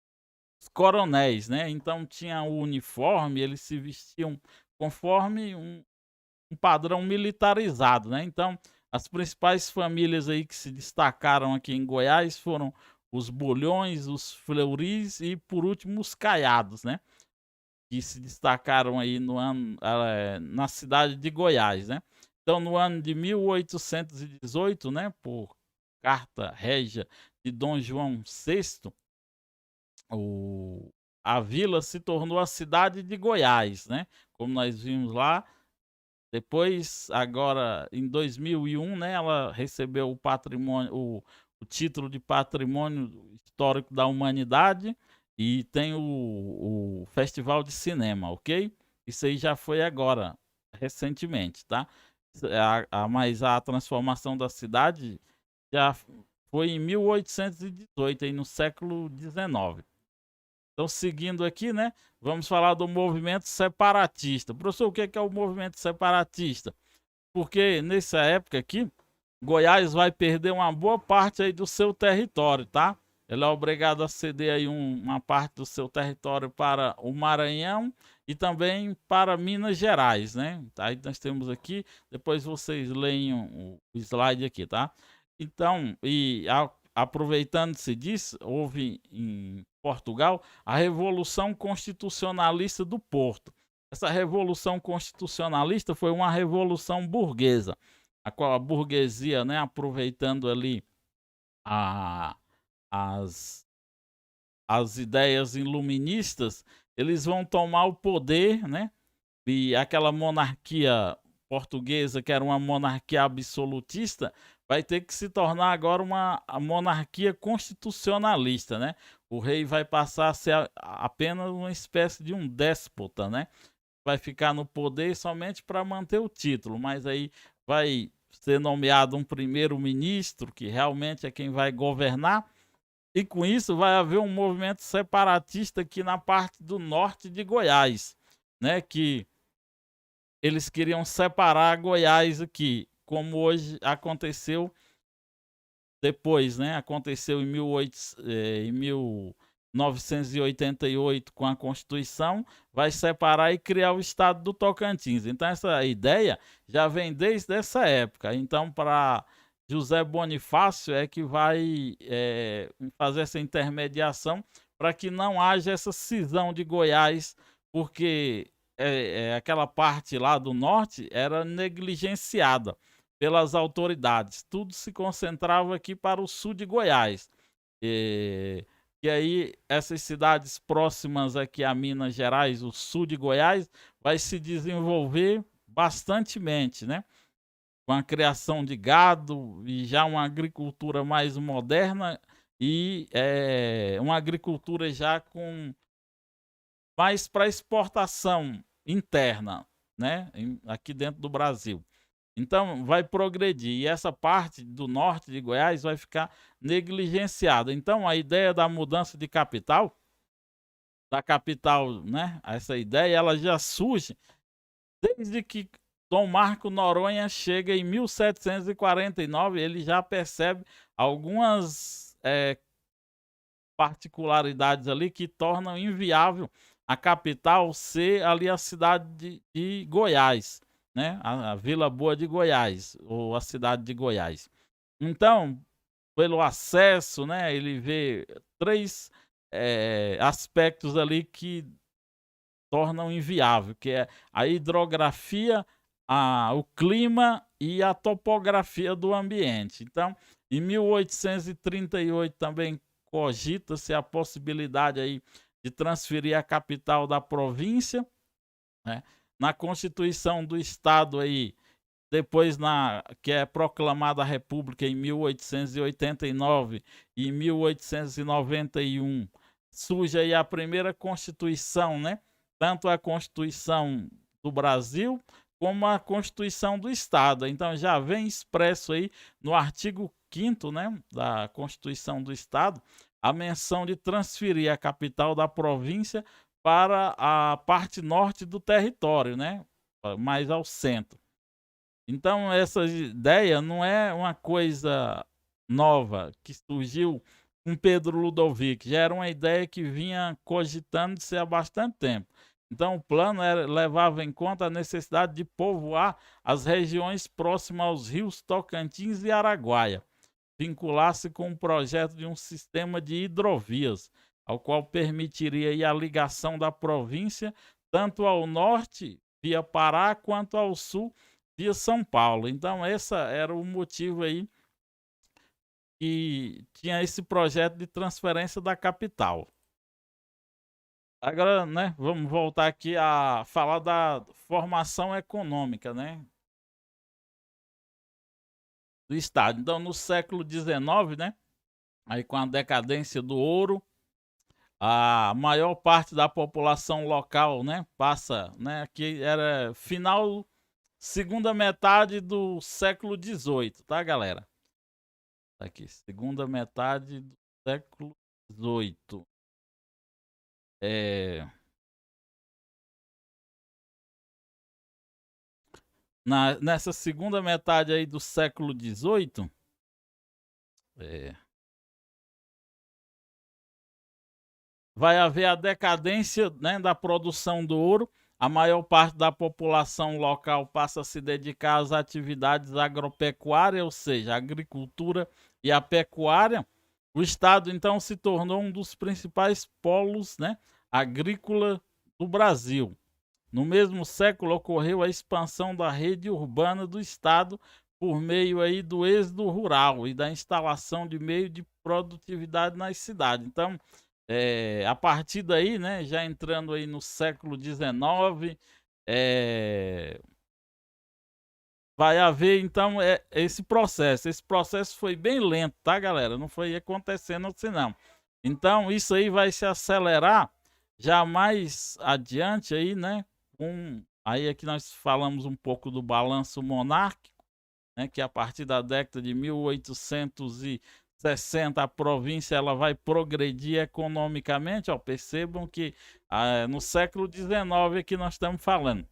coronéis, né? Então tinha o uniforme, eles se vestiam conforme um padrão militarizado, né? Então, as principais famílias aí que se destacaram aqui em Goiás foram os Bolhões, os Fleuris e, por último, os Caiados, né? Que se destacaram aí no ano, na cidade de Goiás, né? Então, no ano de 1818, né, por Carta Régia de Dom João VI, a vila se tornou a cidade de Goiás, né? Como nós vimos lá. Depois, agora em 2001, né, ela recebeu o título de Patrimônio Histórico da Humanidade e tem o Festival de Cinema, ok? Isso aí já foi agora, recentemente, tá? Mas a transformação da cidade já foi em 1818, aí no século XIX. Então, seguindo aqui, né, vamos falar do movimento separatista. Professor, o que é o movimento separatista? Porque nessa época aqui, Goiás vai perder uma boa parte aí do seu território, tá? Ele é obrigado a ceder aí uma parte do seu território para o Maranhão e também para Minas Gerais, né? Aí nós temos aqui, depois vocês leem o slide aqui, tá? Então, aproveitando-se disso, houve em Portugal a Revolução Constitucionalista do Porto. Essa Revolução Constitucionalista foi uma revolução burguesa, a qual a burguesia, né, aproveitando ali a, as, as ideias iluministas, eles vão tomar o poder, né? E aquela monarquia portuguesa, que era uma monarquia absolutista, vai ter que se tornar agora uma monarquia constitucionalista, né? O rei vai passar a ser apenas uma espécie de um déspota, né? Vai ficar no poder somente para manter o título, mas aí vai ser nomeado um primeiro-ministro, que realmente é quem vai governar, e com isso vai haver um movimento separatista aqui na parte do norte de Goiás, né? Que eles queriam separar Goiás aqui, como hoje aconteceu depois, né? Aconteceu em 1988 com a Constituição, vai separar e criar o estado do Tocantins. Então essa ideia já vem desde essa época. Então para José Bonifácio é que vai fazer essa intermediação para que não haja essa cisão de Goiás, porque aquela parte lá do norte era negligenciada pelas autoridades. Tudo se concentrava aqui para o sul de Goiás. E aí essas cidades próximas aqui a Minas Gerais, o sul de Goiás, vai se desenvolver bastantemente, né? Com a criação de gado e já uma agricultura mais moderna e uma agricultura já com mais para exportação interna, né? Aqui dentro do Brasil. Então vai progredir e essa parte do norte de Goiás vai ficar negligenciada. Então a ideia da mudança de capital, da capital, né? Essa ideia ela já surge desde que Dom Marco Noronha chega em 1749, ele já percebe algumas particularidades ali que tornam inviável a capital ser ali a cidade de Goiás, né? A Vila Boa de Goiás, ou a cidade de Goiás. Então, pelo acesso, né, ele vê três aspectos ali que tornam inviável, que é a hidrografia, o clima e a topografia do ambiente. Então, em 1838 também cogita-se a possibilidade aí de transferir a capital da província, né? Na Constituição do Estado aí, depois que é proclamada a República em 1889 e em 1891, surge aí a primeira Constituição, né? Tanto a Constituição do Brasil como a Constituição do Estado. Então já vem expresso aí no artigo 5º, né, da Constituição do Estado, a menção de transferir a capital da província para a parte norte do território, né, mais ao centro. Então essa ideia não é uma coisa nova que surgiu com Pedro Ludovico, já era uma ideia que vinha cogitando-se há bastante tempo. Então o plano levava em conta a necessidade de povoar as regiões próximas aos rios Tocantins e Araguaia, vincular-se com o projeto de um sistema de hidrovias, ao qual permitiria aí a ligação da província tanto ao norte, via Pará, quanto ao sul, via São Paulo. Então esse era o motivo aí que tinha esse projeto de transferência da capital. Agora, né, vamos voltar aqui a falar da formação econômica, né, do estado. Então, no século XIX, né, aí com a decadência do ouro, a maior parte da população local, né, passa, né, que era final, segunda metade do século XVIII, tá, galera? Tá aqui, segunda metade do século XVIII. É, nessa segunda metade aí do século XVIII, é, vai haver a decadência, né, da produção do ouro. A maior parte da população local passa a se dedicar às atividades agropecuárias, ou seja, a agricultura e a pecuária. O estado então se tornou um dos principais polos, né, agrícola do Brasil. No mesmo século ocorreu a expansão da rede urbana do estado por meio aí do êxodo rural e da instalação de meio de produtividade nas cidades. Então, a partir daí, né, já entrando aí no século XIX, vai haver então esse processo. Esse processo foi bem lento, tá, galera? Não foi acontecendo assim, não. Então, isso aí vai se acelerar já mais adiante aí, né? Aí aqui nós falamos um pouco do balanço monárquico, né? Que a partir da década de 1860 a província ela vai progredir economicamente. Ó, percebam que no século XIX aqui nós estamos falando.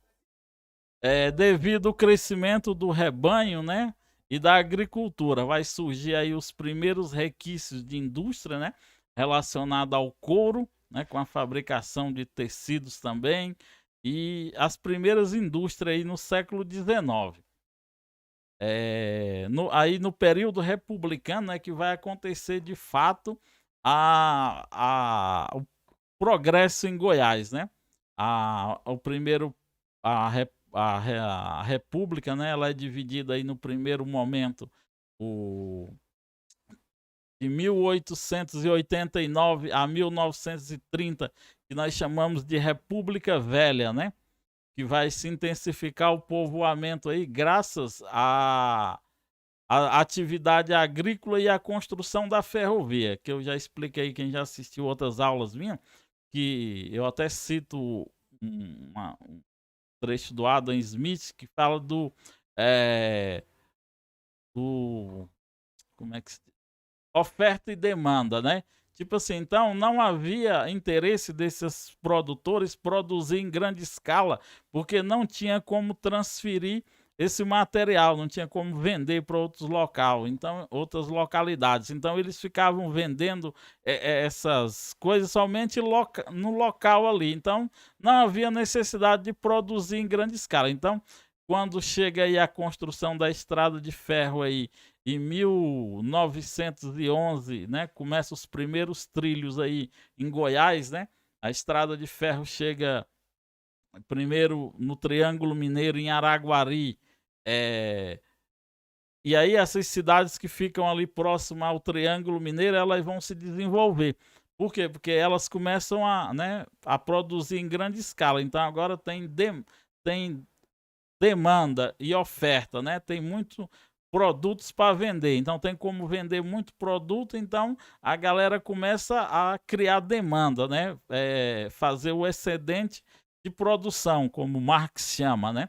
Devido ao crescimento do rebanho, né, e da agricultura, vai surgir aí os primeiros requisitos de indústria, né, relacionado ao couro, né, com a fabricação de tecidos também, e as primeiras indústrias aí no século XIX. Aí no período republicano é que vai acontecer de fato o progresso em Goiás, né? O primeiro, a república, né? Ela é dividida aí no primeiro momento de 1889 a 1930, que nós chamamos de República Velha, né? Que vai se intensificar o povoamento aí graças à atividade agrícola e à construção da ferrovia, que eu já expliquei, quem já assistiu outras aulas minhas, que eu até cito um trecho do Adam Smith que fala do como é que se diz? Oferta e demanda, né? Tipo assim, então não havia interesse desses produtores produzir em grande escala, porque não tinha como transferir esse material, não tinha como vender para outros locais, então outras localidades. Então eles ficavam vendendo essas coisas somente no local ali. Então não havia necessidade de produzir em grande escala. Então, quando chega aí a construção da estrada de ferro aí em 1911, né, começa os primeiros trilhos aí em Goiás, né? A estrada de ferro chega primeiro no Triângulo Mineiro, em Araguari. E aí essas cidades que ficam ali próximas ao Triângulo Mineiro, elas vão se desenvolver. Por quê? Porque elas começam né, a produzir em grande escala. Então agora tem demanda e oferta, né? Tem muito produtos para vender, então tem como vender muito produto, então a galera começa a criar demanda, né? Fazer o excedente de produção, como Marx chama, né?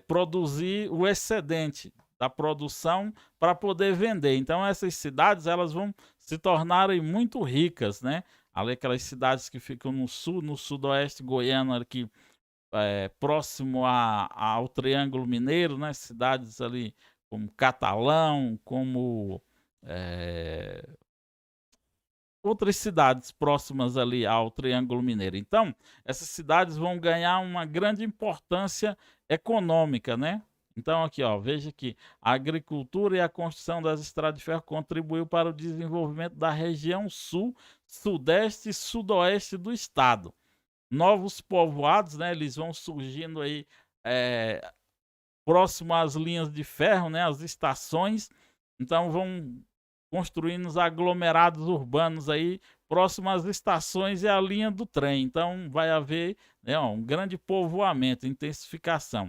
Produzir o excedente da produção para poder vender. Então essas cidades elas vão se tornarem muito ricas, né? Ali aquelas cidades que ficam no sul, no sudoeste goiano, aqui próximo ao Triângulo Mineiro, né? Cidades ali como Catalão, como outras cidades próximas ali ao Triângulo Mineiro. Então, essas cidades vão ganhar uma grande importância econômica, né? Então, aqui, ó, veja que a agricultura e a construção das estradas de ferro contribuiu para o desenvolvimento da região sul, sudeste e sudoeste do estado. Novos povoados, né? Eles vão surgindo aí próximo às linhas de ferro, né? As estações. Então, vão construindo os aglomerados urbanos aí próximo às estações e à linha do trem. Então vai haver, né, um grande povoamento, intensificação.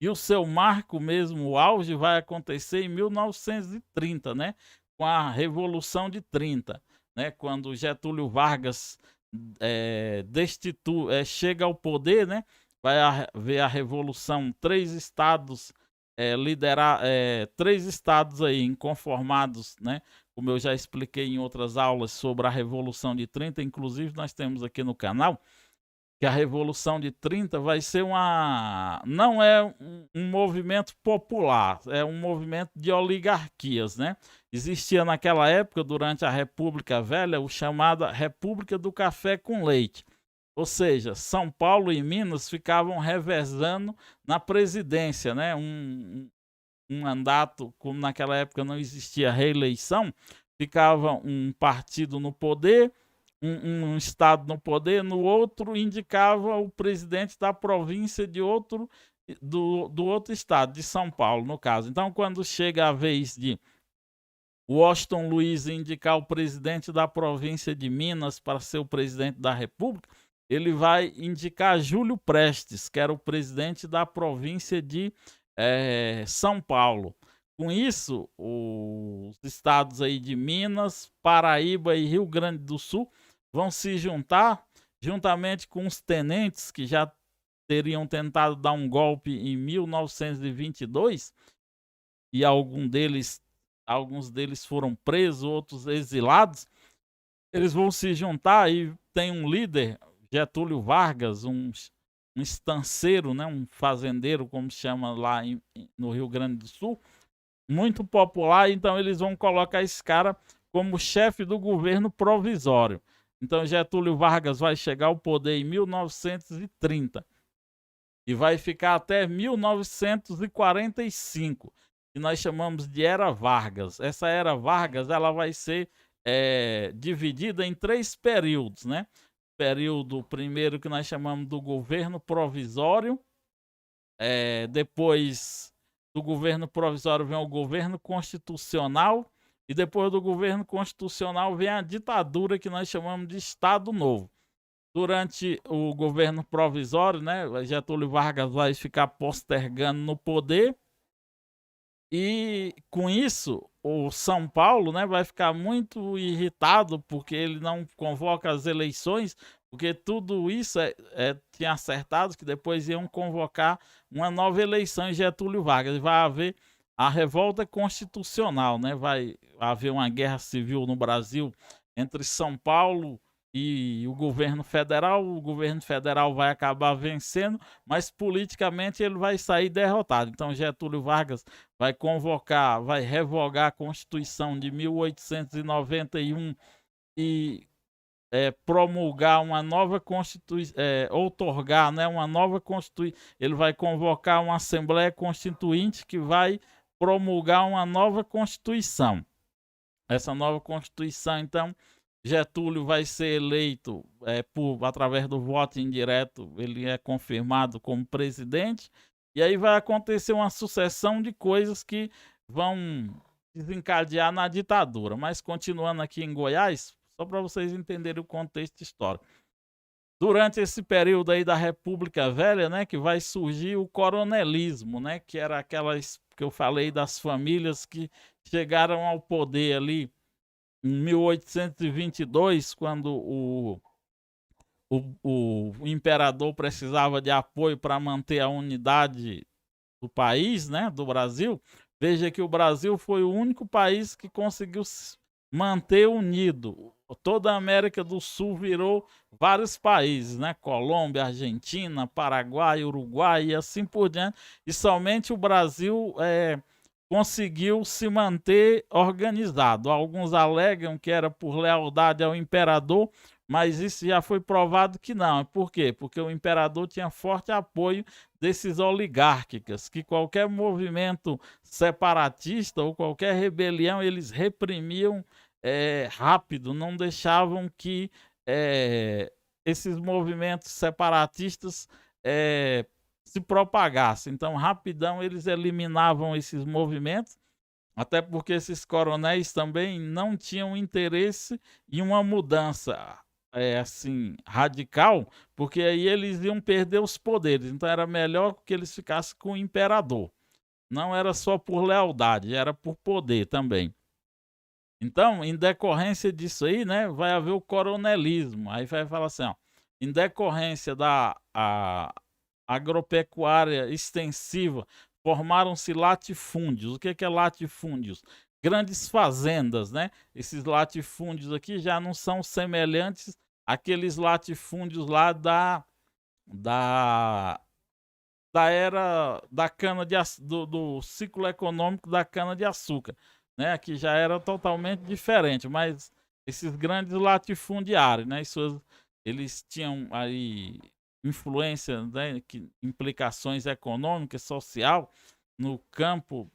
E o seu marco mesmo, o auge, vai acontecer em 1930, né, com a Revolução de 30, né, quando Getúlio Vargas chega ao poder, né, vai haver a Revolução, três estados três estados aí inconformados, né, como eu já expliquei em outras aulas sobre a Revolução de 30, inclusive nós temos aqui no canal, que a Revolução de 30 vai ser não é um movimento popular, é um movimento de oligarquias, né? Existia naquela época, durante a República Velha, o chamada República do Café com Leite. Ou seja, São Paulo e Minas ficavam revezando na presidência, né? Um mandato, como naquela época não existia reeleição, ficava um partido no poder, um estado no poder, no outro indicava o presidente da província de outro, do outro estado, de São Paulo, no caso. Então, quando chega a vez de Washington Luiz indicar o presidente da província de Minas para ser o presidente da República, ele vai indicar Júlio Prestes, que era o presidente da província de São Paulo. Com isso, os estados aí de Minas, Paraíba e Rio Grande do Sul vão se juntar, juntamente com os tenentes que já teriam tentado dar um golpe em 1922, e alguns deles foram presos, outros exilados. Eles vão se juntar e tem um líder, Getúlio Vargas, um estanceiro, né, um fazendeiro, como se chama lá no Rio Grande do Sul, muito popular. Então eles vão colocar esse cara como chefe do governo provisório. Então Getúlio Vargas vai chegar ao poder em 1930 e vai ficar até 1945, que nós chamamos de Era Vargas. Essa Era Vargas, ela vai ser dividida em 3 períodos, né? Período primeiro, que nós chamamos do governo provisório, depois do governo provisório vem o governo constitucional, e depois do governo constitucional vem a ditadura, que nós chamamos de Estado Novo. Durante o governo provisório, né, Getúlio Vargas vai ficar postergando no poder, e com isso o São Paulo, né, vai ficar muito irritado porque ele não convoca as eleições, porque tudo isso tinha acertado que depois iam convocar uma nova eleição em Getúlio Vargas. Vai haver a revolta constitucional, né? Vai haver uma guerra civil no Brasil entre São Paulo e o governo federal. O governo federal vai acabar vencendo, mas politicamente ele vai sair derrotado. Então Getúlio Vargas vai revogar a Constituição de 1891 e promulgar uma nova Constituição, outorgar, né, uma nova Constituição. Ele vai convocar uma Assembleia Constituinte que vai promulgar uma nova Constituição. Essa nova Constituição, então, Getúlio vai ser eleito através do voto indireto, ele é confirmado como presidente, e aí vai acontecer uma sucessão de coisas que vão desencadear na ditadura. Mas continuando aqui em Goiás, só para vocês entenderem o contexto histórico. Durante esse período aí da República Velha, né, que vai surgir o coronelismo, né, que era aquelas que eu falei das famílias que chegaram ao poder ali em 1822, quando o imperador precisava de apoio para manter a unidade do país, né, do Brasil. Veja que o Brasil foi o único país que conseguiu manter unido. Toda a América do Sul virou vários países, né? Colômbia, Argentina, Paraguai, Uruguai e assim por diante. E somente o Brasil conseguiu se manter organizado. Alguns alegam que era por lealdade ao imperador, mas isso já foi provado que não. Por quê? Porque o imperador tinha forte apoio desses oligárquicos, que qualquer movimento separatista ou qualquer rebelião eles reprimiam rápido, não deixavam que esses movimentos separatistas se propagassem. Então, rapidão, eles eliminavam esses movimentos Até porque esses coronéis também não tinham interesse em uma mudança, assim, radical, porque aí eles iam perder os poderes, então era melhor que eles ficassem com o imperador. Não era só por lealdade, era por poder também. Então, em decorrência disso aí, né, vai haver o coronelismo. Aí vai falar assim, ó, em decorrência da agropecuária extensiva, formaram-se latifúndios. O que é latifúndios? Grandes fazendas, né? Esses latifúndios aqui já não são semelhantes àqueles latifúndios lá da, da era da cana de do ciclo econômico da cana de açúcar, né? Que já era totalmente diferente, mas esses grandes latifundiários, né? Eles tinham aí influência, né? Implicações econômicas, social no campo,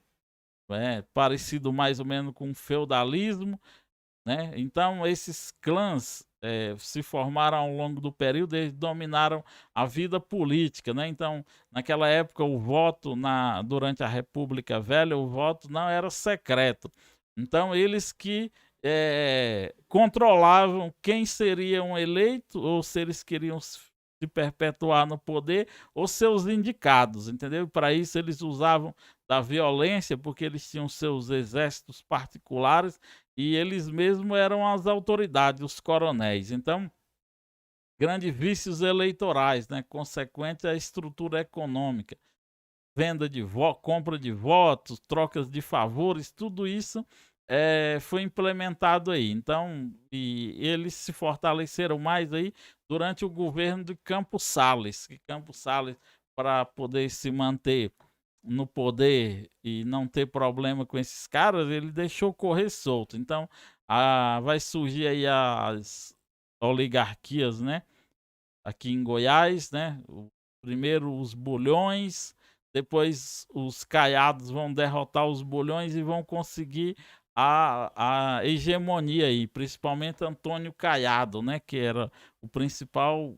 parecido mais ou menos com o feudalismo, né? Então, esses clãs se formaram ao longo do período, eles dominaram a vida política, né? Então, naquela época, o voto durante a República Velha, o voto não era secreto. Então, eles que controlavam quem seriam eleitos, ou se eles queriam se perpetuar no poder, ou seus indicados, entendeu? Para isso, eles usavam da violência, porque eles tinham seus exércitos particulares e eles mesmos eram as autoridades, os coronéis. Então, grandes vícios eleitorais, né, consequente à estrutura econômica, venda de compra de votos, trocas de favores, tudo isso foi implementado aí. Então, e eles se fortaleceram mais aí durante o governo de Campos Salles, que Campos Salles, para poder se manter no poder e não ter problema com esses caras, ele deixou correr solto. Então, vai surgir aí as oligarquias, né? Aqui em Goiás, né? Primeiro os bulhões, depois os caiados vão derrotar os bulhões e vão conseguir a hegemonia aí, principalmente Antônio Caiado, né? Que era o principal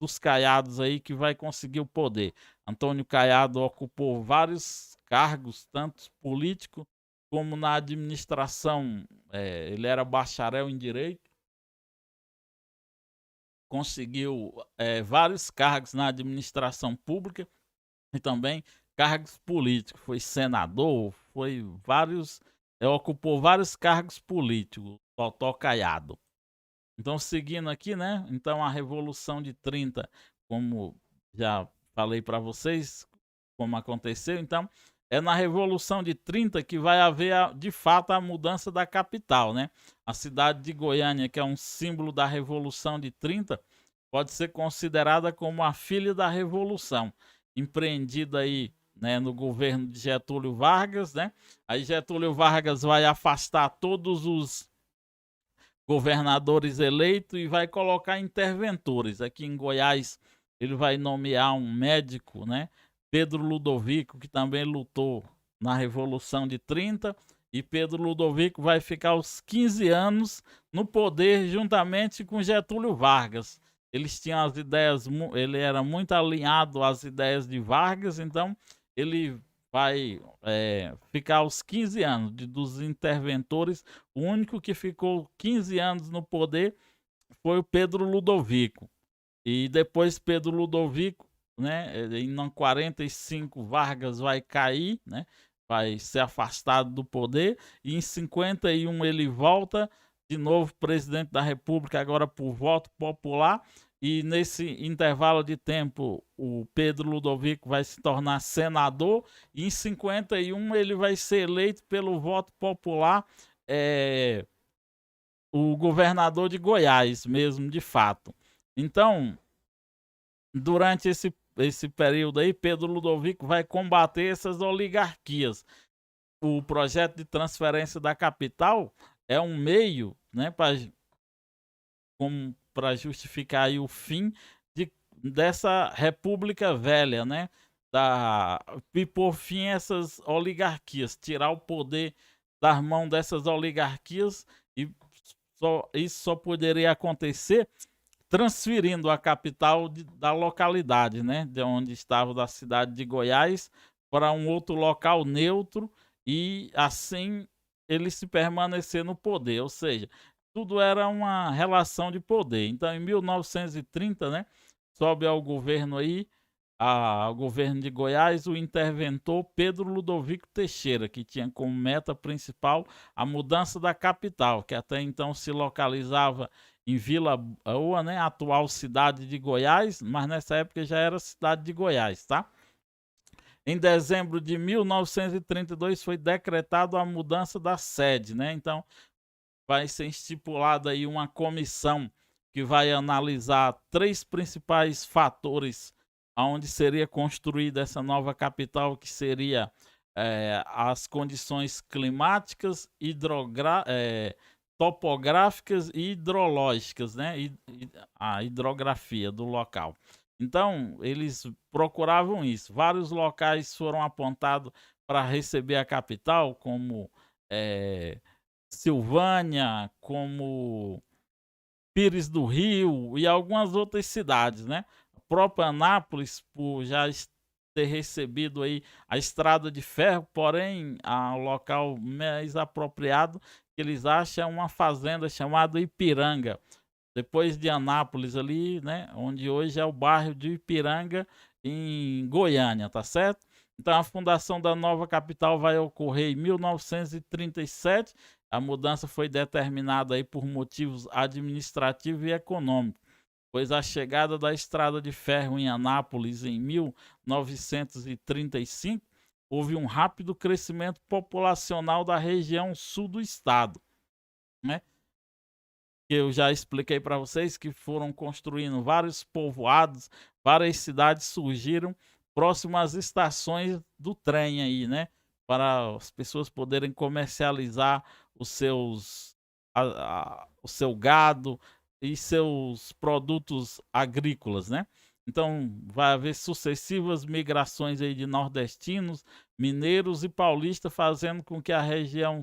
dos Caiados aí que vai conseguir o poder. Antônio Caiado ocupou vários cargos, tanto político como na administração. Ele era bacharel em direito, conseguiu vários cargos na administração pública e também cargos políticos. Foi senador, foi vários, ocupou vários cargos políticos, Totó Caiado. Então, seguindo aqui, né? Então, a Revolução de 30, como já falei para vocês, como aconteceu. Então, é na Revolução de 30 que vai haver, de fato, a mudança da capital, né? A cidade de Goiânia, que é um símbolo da Revolução de 30, pode ser considerada como a filha da Revolução, empreendida aí, né, no governo de Getúlio Vargas, né? Aí Getúlio Vargas vai afastar todos os governadores eleitos e vai colocar interventores. Aqui em Goiás, ele vai nomear um médico, né? Pedro Ludovico, que também lutou na Revolução de 30, e Pedro Ludovico vai ficar os 15 anos no poder juntamente com Getúlio Vargas. Eles tinham as ideias, ele era muito alinhado às ideias de Vargas, então ele vai ficar os 15 anos dos interventores. O único que ficou 15 anos no poder foi o Pedro Ludovico. E depois Pedro Ludovico, né, em 45 Vargas vai cair, né, vai ser afastado do poder, e em 51 ele volta de novo presidente da República, agora por voto popular. E nesse intervalo de tempo, o Pedro Ludovico vai se tornar senador, e em 51 ele vai ser eleito pelo voto popular, o governador de Goiás mesmo, de fato. Então, durante esse período aí, Pedro Ludovico vai combater essas oligarquias. O projeto de transferência da capital é um meio, né, para justificar aí o fim dessa República Velha, né? E por fim essas oligarquias, tirar o poder das mãos dessas oligarquias, e isso só poderia acontecer transferindo a capital da localidade, né? De onde estava, da cidade de Goiás, para um outro local neutro, e assim ele se permanecer no poder, ou seja, tudo era uma relação de poder. Então, em 1930, né, sobe ao governo aí, ao governo de Goiás, o interventor Pedro Ludovico Teixeira, que tinha como meta principal a mudança da capital, que até então se localizava em Vila Boa, né, atual cidade de Goiás, mas nessa época já era cidade de Goiás, tá? Em dezembro de 1932 foi decretado a mudança da sede, né? Então vai ser estipulada aí uma comissão que vai analisar três principais fatores aonde seria construída essa nova capital, que seria as condições climáticas, topográficas e hidrológicas, né? A hidrografia do local. Então, eles procuravam isso. Vários locais foram apontados para receber a capital, como Silvânia, como Pires do Rio e algumas outras cidades, né? A própria Anápolis, por já ter recebido aí a estrada de ferro, porém, o local mais apropriado que eles acham é uma fazenda chamada Ipiranga, depois de Anápolis ali, né, onde hoje é o bairro de Ipiranga, em Goiânia, tá certo? Então a fundação da nova capital vai ocorrer em 1937. A mudança foi determinada aí por motivos administrativos e econômicos, pois a chegada da estrada de ferro em Anápolis em 1935 houve um rápido crescimento populacional da região sul do estado, né? Que eu já expliquei para vocês que foram construindo vários povoados, várias cidades surgiram próximo às estações do trem aí, né? Para as pessoas poderem comercializar os seus, o seu gado e seus produtos agrícolas, né? Então vai haver sucessivas migrações aí de nordestinos, mineiros e paulistas, fazendo com que a região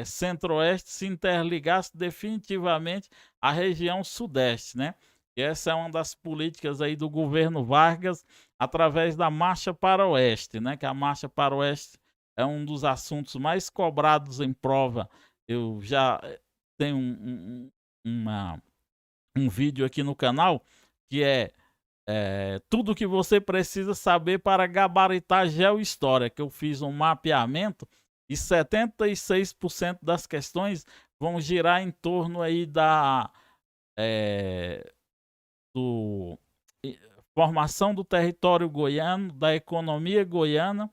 centro-oeste se interligasse definitivamente à região sudeste, né? E essa é uma das políticas aí do governo Vargas através da Marcha para o Oeste, né? Que a Marcha para o Oeste é um dos assuntos mais cobrados em prova. Eu já tenho um vídeo aqui no canal que tudo que você precisa saber para gabaritar geohistória, que eu fiz um mapeamento e 76% das questões vão girar em torno aí do formação do território goiano, da economia goiana,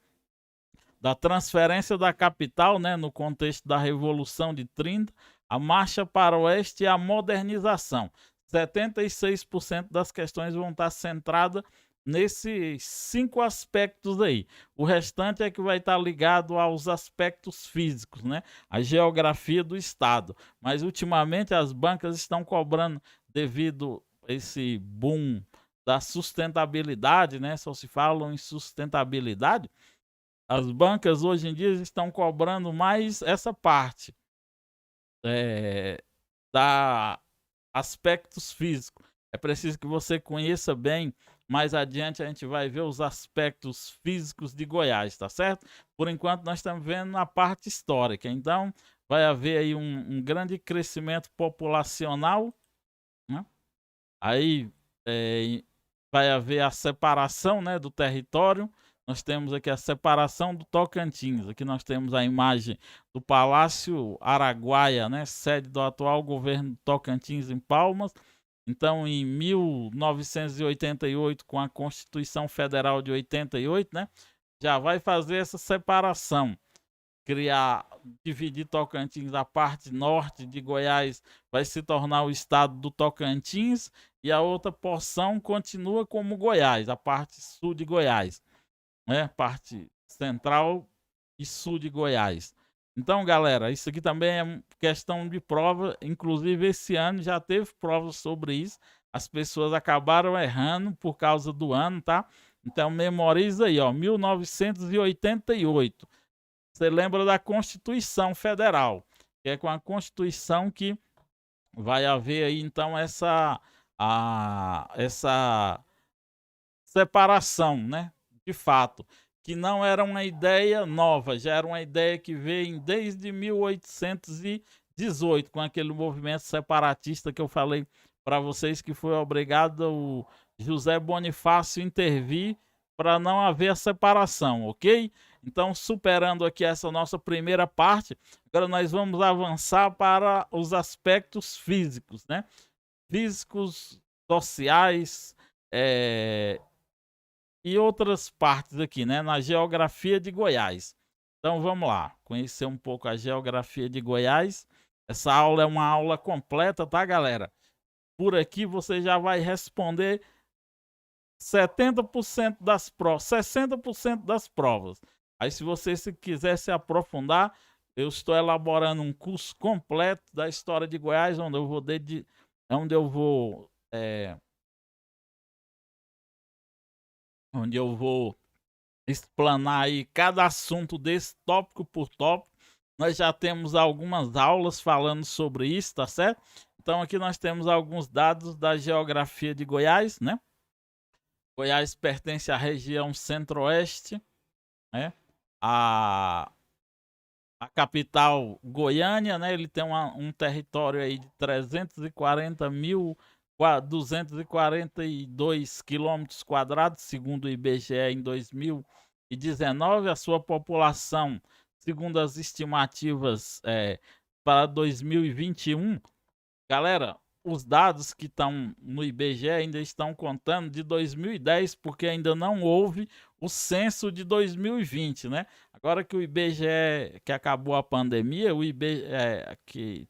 da transferência da capital, né, no contexto da Revolução de 30, a marcha para o oeste e a modernização. 76% das questões vão estar centradas nesses 5 aspectos aí. O restante é que vai estar ligado aos aspectos físicos, né? A geografia do estado. Mas ultimamente as bancas estão cobrando, devido a esse boom da sustentabilidade, né? Só se fala em sustentabilidade. As bancas hoje em dia estão cobrando mais essa parte da aspectos físicos. É preciso que você conheça bem. Mais adiante a gente vai ver os aspectos físicos de Goiás, tá certo? Por enquanto nós estamos vendo a parte histórica. Então vai haver aí um grande crescimento populacional, né? Aí vai haver a separação, né, do território. Nós temos aqui a separação do Tocantins. Aqui nós temos a imagem do Palácio Araguaia, né, sede do atual governo do Tocantins, em Palmas. Então, em 1988, com a Constituição Federal de 88, né, já vai fazer essa separação. Dividir Tocantins, a parte norte de Goiás vai se tornar o estado do Tocantins e a outra porção continua como Goiás, a parte sul de Goiás, né? Parte central e sul de Goiás. Então, galera, isso aqui também é questão de prova. Inclusive, esse ano já teve provas sobre isso. As pessoas acabaram errando por causa do ano, tá? Então, memoriza aí, ó, 1988. Você lembra da Constituição Federal, que é com a Constituição que vai haver aí, então, essa separação, né? De fato, que não era uma ideia nova, já era uma ideia que veio desde 1818, com aquele movimento separatista que eu falei para vocês, que foi obrigado o José Bonifácio intervir para não haver a separação, ok? Então, superando aqui essa nossa primeira parte, agora nós vamos avançar para os aspectos físicos, né? Físicos, sociais, e outras partes aqui, né? Na geografia de Goiás. Então vamos lá, conhecer um pouco a geografia de Goiás. Essa aula é uma aula completa, tá, galera? Por aqui você já vai responder 70% das provas, 60% das provas. Aí se você quiser se aprofundar, eu estou elaborando um curso completo da história de Goiás, onde eu vou explanar aí cada assunto desse tópico por tópico. Nós já temos algumas aulas falando sobre isso, tá certo? Então aqui nós temos alguns dados da geografia de Goiás, né? Goiás pertence à região centro-oeste, né? A capital Goiânia, né? Ele tem um território aí de 340.242 quilômetros quadrados, segundo o IBGE em 2019. A sua população, segundo as estimativas para 2021, galera, os dados que estão no IBGE ainda estão contando de 2010, porque ainda não houve o censo de 2020, né? Agora que o IBGE, que acabou a pandemia, o IBGE que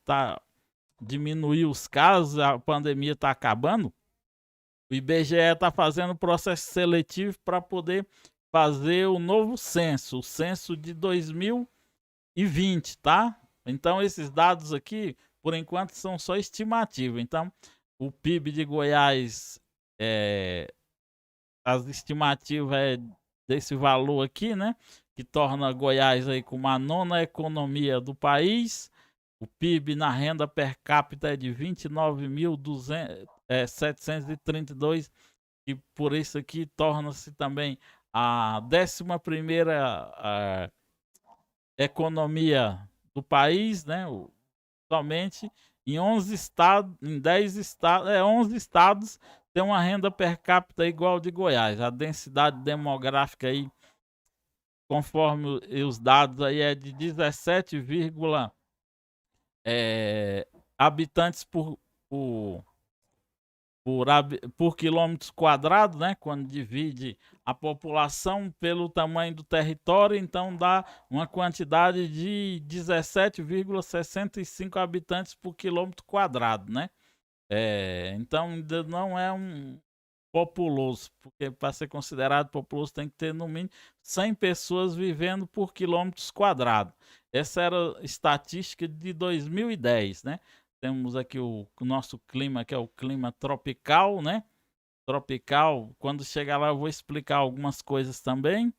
diminuiu os casos, a pandemia está acabando, o IBGE está fazendo processo seletivo para poder fazer o novo censo, o censo de 2020, tá? Então esses dados aqui, por enquanto, são só estimativa. Então, o PIB de Goiás, as estimativas desse valor aqui, né? Que torna Goiás aí com a nona economia do país. O PIB na renda per capita é de 29.732, e por isso aqui torna-se também a 11ª economia do país, né? Somente em 11 estados, em 10 estados, 11 estados tem uma renda per capita igual de Goiás. A densidade demográfica aí, conforme os dados aí, é de 17, habitantes por quilômetros quadrados, né? Quando divide a população pelo tamanho do território, então dá uma quantidade de 17,65 habitantes por quilômetro quadrado, né? Então ainda não é um populoso, porque para ser considerado populoso tem que ter no mínimo 100 pessoas vivendo por quilômetros quadrados. Essa era a estatística de 2010, né? Temos aqui o nosso clima, que é o clima tropical, né? Tropical. Quando chegar lá eu vou explicar algumas coisas também.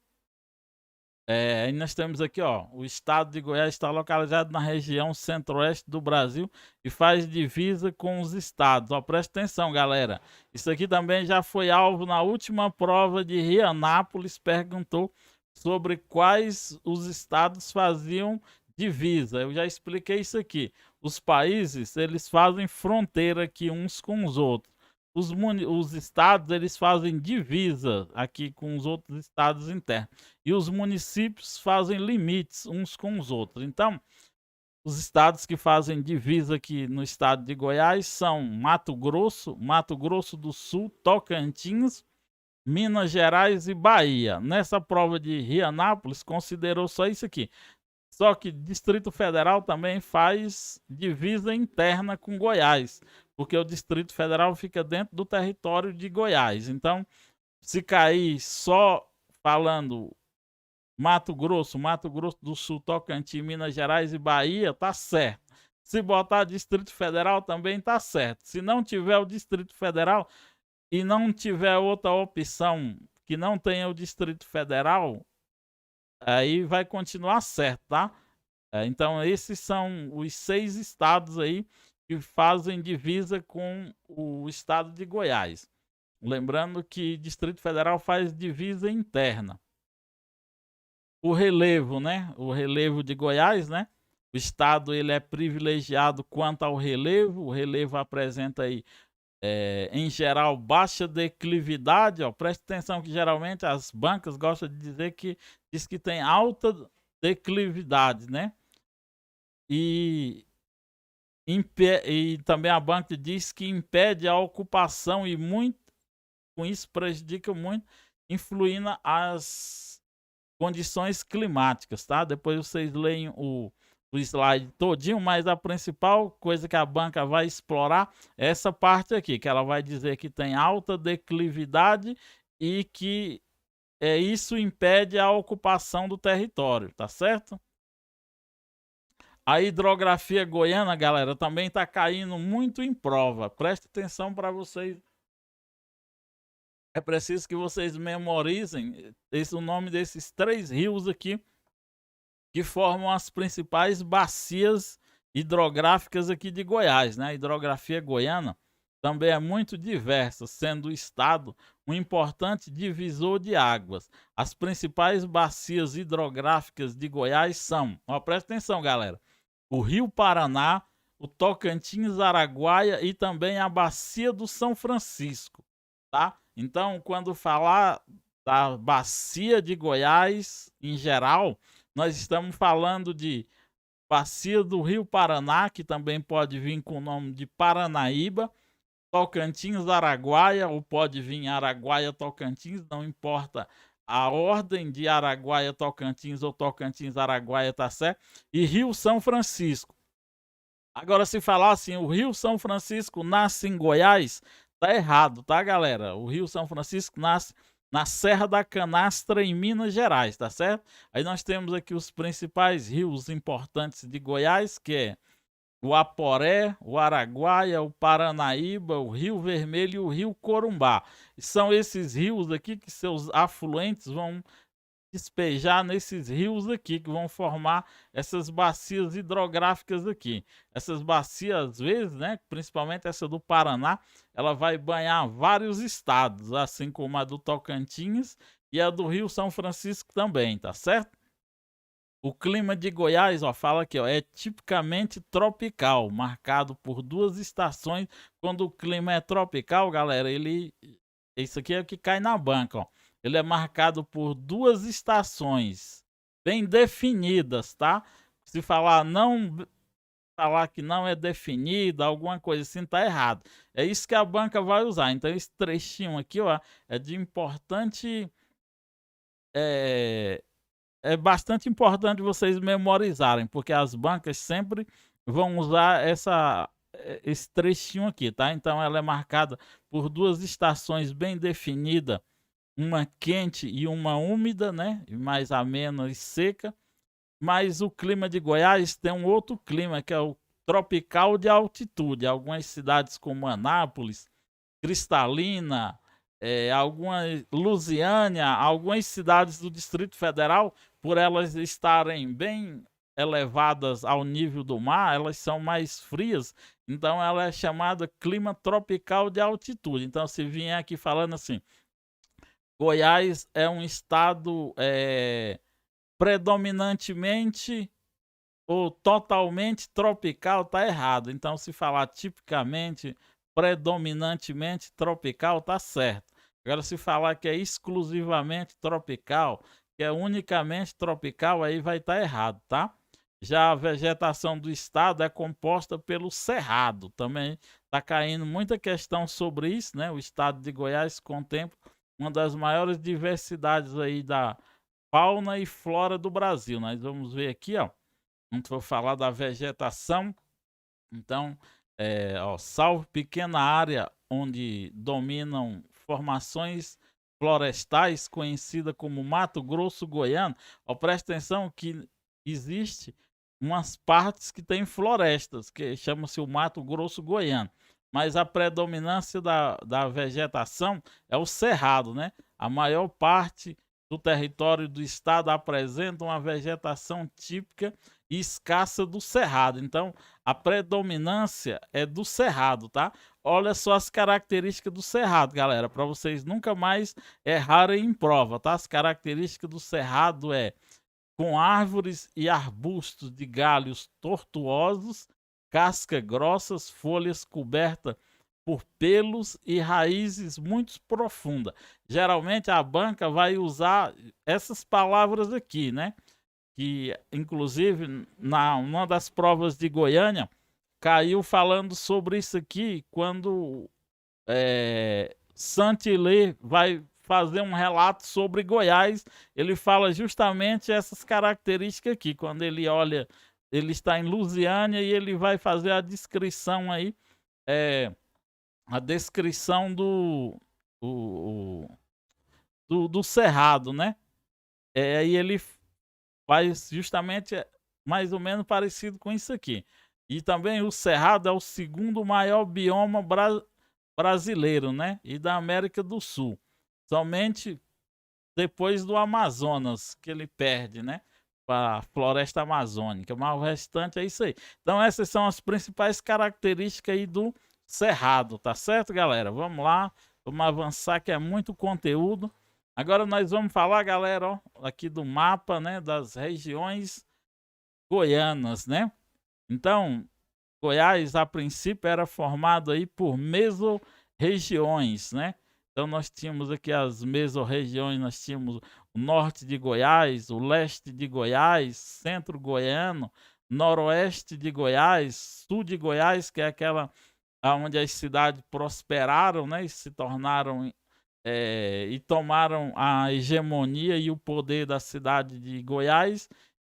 E nós temos aqui, ó, o estado de Goiás está localizado na região centro-oeste do Brasil e faz divisa com os estados. Ó, presta atenção, galera. Isso aqui também já foi alvo na última prova de Rianápolis. Perguntou sobre quais os estados faziam divisa. Eu já expliquei isso aqui. Os países, eles fazem fronteira aqui uns com os outros. Os estados, eles fazem divisa aqui com os outros estados internos. E os municípios fazem limites uns com os outros. Então, os estados que fazem divisa aqui no estado de Goiás são Mato Grosso, Mato Grosso do Sul, Tocantins, Minas Gerais e Bahia. Nessa prova de Rianápolis, considerou só isso aqui. Só que Distrito Federal também faz divisa interna com Goiás, porque o Distrito Federal fica dentro do território de Goiás. Então, se cair só falando Mato Grosso do Sul, Tocantins, Minas Gerais e Bahia, tá certo. Se botar Distrito Federal também tá certo. Se não tiver o Distrito Federal e não tiver outra opção que não tenha o Distrito Federal, aí vai continuar certo, tá? Então esses são os 6 estados aí que fazem divisa com o estado de Goiás. Lembrando que Distrito Federal faz divisa interna. o relevo, né? O relevo de Goiás, né? O estado ele é privilegiado quanto ao relevo. O relevo apresenta aí, em geral, baixa declividade. Ó, preste atenção que geralmente as bancas gostam de dizer que diz que tem alta declividade, né? E, e também a banca diz que impede a ocupação e muito, com isso prejudica muito, influindo as condições climáticas, tá? Depois vocês leem o slide todinho, mas a principal coisa que a banca vai explorar é essa parte aqui, que ela vai dizer que tem alta declividade e que isso impede a ocupação do território, tá certo? A hidrografia goiana, galera, também está caindo muito em prova. Preste atenção para vocês. É preciso que vocês memorizem o nome desses 3 rios aqui, que formam as principais bacias hidrográficas aqui de Goiás, né? A hidrografia goiana também é muito diversa, sendo o estado um importante divisor de águas. As principais bacias hidrográficas de Goiás são, ó, presta atenção, galera, o Rio Paraná, o Tocantins, Araguaia e também a bacia do São Francisco, tá? Então, quando falar da bacia de Goiás em geral, nós estamos falando de bacia do Rio Paraná, que também pode vir com o nome de Paranaíba, Tocantins, Araguaia, ou pode vir Araguaia, Tocantins, não importa a ordem de Araguaia, Tocantins ou Tocantins, Araguaia, tá certo? E Rio São Francisco. Agora, se falar assim, o Rio São Francisco nasce em Goiás, tá errado, tá, galera? O Rio São Francisco nasce na Serra da Canastra, em Minas Gerais, tá certo? Aí nós temos aqui os principais rios importantes de Goiás, que é o Aporé, o Araguaia, o Paranaíba, o Rio Vermelho e o Rio Corumbá. E são esses rios aqui que seus afluentes vão despejar nesses rios aqui, que vão formar essas bacias hidrográficas aqui. Essas bacias, às vezes, né, principalmente essa do Paraná, ela vai banhar vários estados, assim como a do Tocantins e a do Rio São Francisco também, tá certo? O clima de Goiás, ó, fala aqui, ó, é tipicamente tropical, marcado por 2 estações. Quando o clima é tropical, galera, isso aqui é o que cai na banca, ó. Ele é marcado por 2 estações bem definidas, tá? Se falar que não é definida, alguma coisa assim, tá errado. É isso que a banca vai usar. Então esse trechinho aqui, ó, é de importante é bastante importante vocês memorizarem, porque as bancas sempre vão usar esse trechinho aqui, tá? Então ela é marcada por 2 estações bem definidas, uma quente e uma úmida, né? Mais amena e seca. Mas o clima de Goiás tem um outro clima, que é o tropical de altitude. Algumas cidades como Anápolis, Cristalina, Lusiânia, algumas cidades do Distrito Federal, por elas estarem bem elevadas ao nível do mar, elas são mais frias, então ela é chamada clima tropical de altitude. Então, se vier aqui falando assim, Goiás é um estado predominantemente ou totalmente tropical, tá errado. Então, se falar tipicamente, predominantemente tropical, tá certo. Agora, se falar que é exclusivamente tropical, que é unicamente tropical, aí vai estar errado, tá? Já a vegetação do estado é composta pelo cerrado. Também está caindo muita questão sobre isso, né? O estado de Goiás contempla uma das maiores diversidades aí da fauna e flora do Brasil. Nós vamos ver aqui, ó. Quando for falar da vegetação, então, ó, salvo pequena área onde dominam formações florestais, conhecida como Mato Grosso Goiano, ó, presta atenção que existe umas partes que tem florestas, que chama-se o Mato Grosso Goiano, mas a predominância da vegetação é o cerrado, né? A maior parte do território do estado apresenta uma vegetação típica e escassa do cerrado. Então, a predominância é do cerrado, tá? Olha só as características do cerrado, galera, para vocês nunca mais errarem em prova, tá? As características do cerrado com árvores e arbustos de galhos tortuosos, casca grossas, folhas cobertas por pelos e raízes muito profundas. Geralmente a banca vai usar essas palavras aqui, né? Que inclusive na uma das provas de Goiânia caiu falando sobre isso aqui quando Saint-Hilaire vai fazer um relato sobre Goiás. Ele fala justamente essas características aqui. Quando ele olha, ele está em Lusiânia e ele vai fazer a descrição aí, a descrição do cerrado, né? E ele faz justamente mais ou menos parecido com isso aqui. E também o cerrado é o segundo maior bioma brasileiro, né? E da América do Sul. Somente depois do Amazonas que ele perde, né? Para a floresta amazônica, mas o restante é isso aí. Então essas são as principais características aí do cerrado, tá certo, galera? Vamos lá, vamos avançar que é muito conteúdo. Agora nós vamos falar, galera, ó, aqui do mapa, né, das regiões goianas, né? Então, Goiás, a princípio, era formado aí por mesorregiões, né? Então, nós tínhamos aqui as mesorregiões, nós tínhamos o norte de Goiás, o leste de Goiás, centro goiano, noroeste de Goiás, sul de Goiás, que é aquela onde as cidades prosperaram, né? E se tornaram e tomaram a hegemonia e o poder da cidade de Goiás,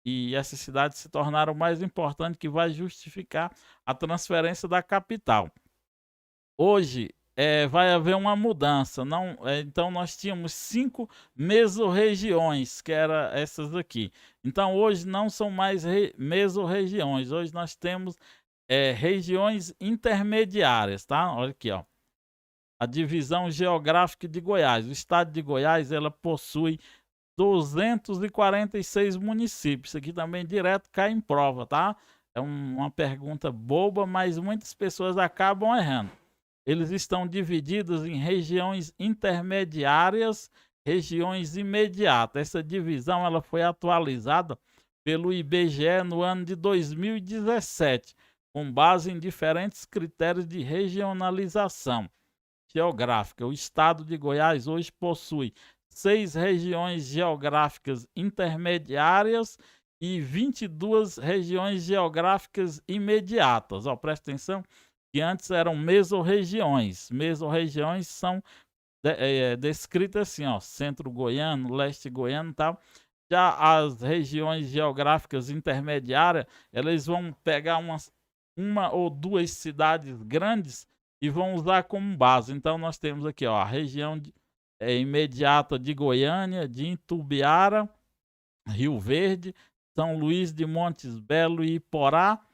e essas cidades se tornaram mais importantes, que vai justificar a transferência da capital. Hoje vai haver uma mudança, não, então nós tínhamos 5 mesorregiões, que eram essas aqui. Então hoje não são mais mesorregiões, hoje nós temos regiões intermediárias, tá? Olha aqui, ó. A divisão geográfica de Goiás. O estado de Goiás, ela possui 246 municípios. Isso aqui também direto cai em prova, tá? É uma pergunta boba, mas muitas pessoas acabam errando. Eles estão divididos em regiões intermediárias, regiões imediatas. Essa divisão ela foi atualizada pelo IBGE no ano de 2017, com base em diferentes critérios de regionalização geográfica. O estado de Goiás hoje possui 6 regiões geográficas intermediárias e 22 regiões geográficas imediatas. Ó, presta atenção que antes eram mesorregiões. Mesorregiões são descritas assim, ó, centro goiano, leste goiano e tal. Já as regiões geográficas intermediárias, elas vão pegar uma ou duas cidades grandes e vão usar como base. Então nós temos aqui, ó, a região imediata de Goiânia, de Itumbiara, Rio Verde, São Luís de Montes Belo e Iporá.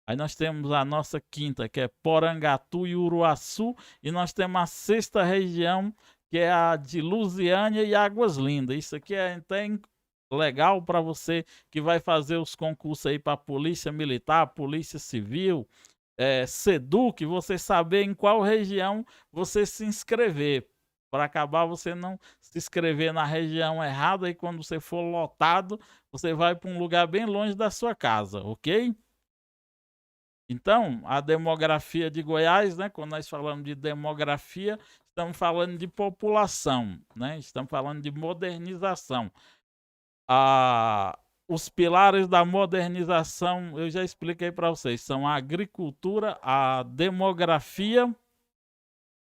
Aí nós temos a nossa quinta, que é Porangatu e Uruaçu, e nós temos a sexta região, que é a de Lusiânia e Águas Lindas. Isso aqui é até legal para você que vai fazer os concursos aí para Polícia Militar, Polícia Civil, SEDUC, você saber em qual região você se inscrever, para acabar você não se inscrever na região errada e quando você for lotado, você vai para um lugar bem longe da sua casa, ok? Então, a demografia de Goiás, né? Quando nós falamos de demografia, estamos falando de população, né? Estamos falando de modernização. Os pilares da modernização, eu já expliquei para vocês, são a agricultura, a demografia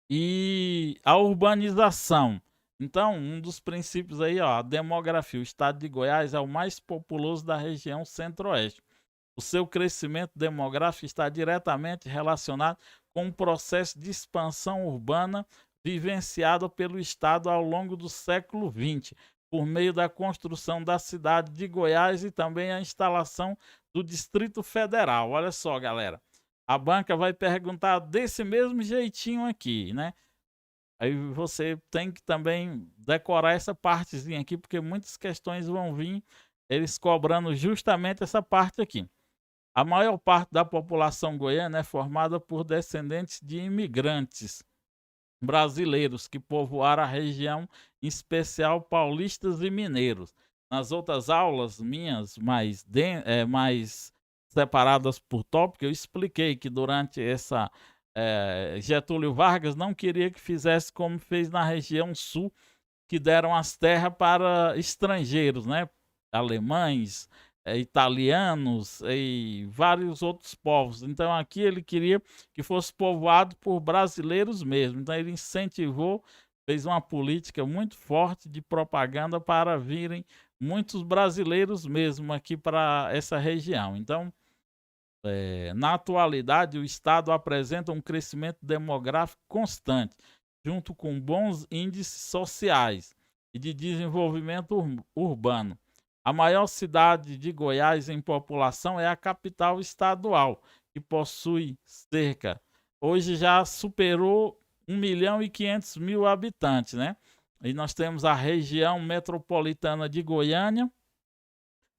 e a urbanização. Então, um dos princípios aí, ó, a demografia. O estado de Goiás é o mais populoso da região centro-oeste. O seu crescimento demográfico está diretamente relacionado com o processo de expansão urbana vivenciado pelo estado ao longo do século XX, por meio da construção da cidade de Goiás e também a instalação do Distrito Federal. Olha só, galera, a banca vai perguntar desse mesmo jeitinho aqui, né? Aí você tem que também decorar essa partezinha aqui, porque muitas questões vão vir eles cobrando justamente essa parte aqui. A maior parte da população goiana é formada por descendentes de imigrantes brasileiros que povoaram a região, em especial paulistas e mineiros. nas outras aulas minhas mais separadas por tópico, eu expliquei que durante essa Getúlio Vargas não queria que fizesse como fez na região sul, que deram as terras para estrangeiros, né, alemães, italianos e vários outros povos. Então aqui ele queria que fosse povoado por brasileiros mesmo. Então ele incentivou, fez uma política muito forte de propaganda para virem muitos brasileiros mesmo aqui para essa região. Então, na atualidade, o estado apresenta um crescimento demográfico constante, junto com bons índices sociais e de desenvolvimento urbano. A maior cidade de Goiás em população é a capital estadual, que possui hoje já superou 1.500.000 habitantes, né? E nós temos a região metropolitana de Goiânia,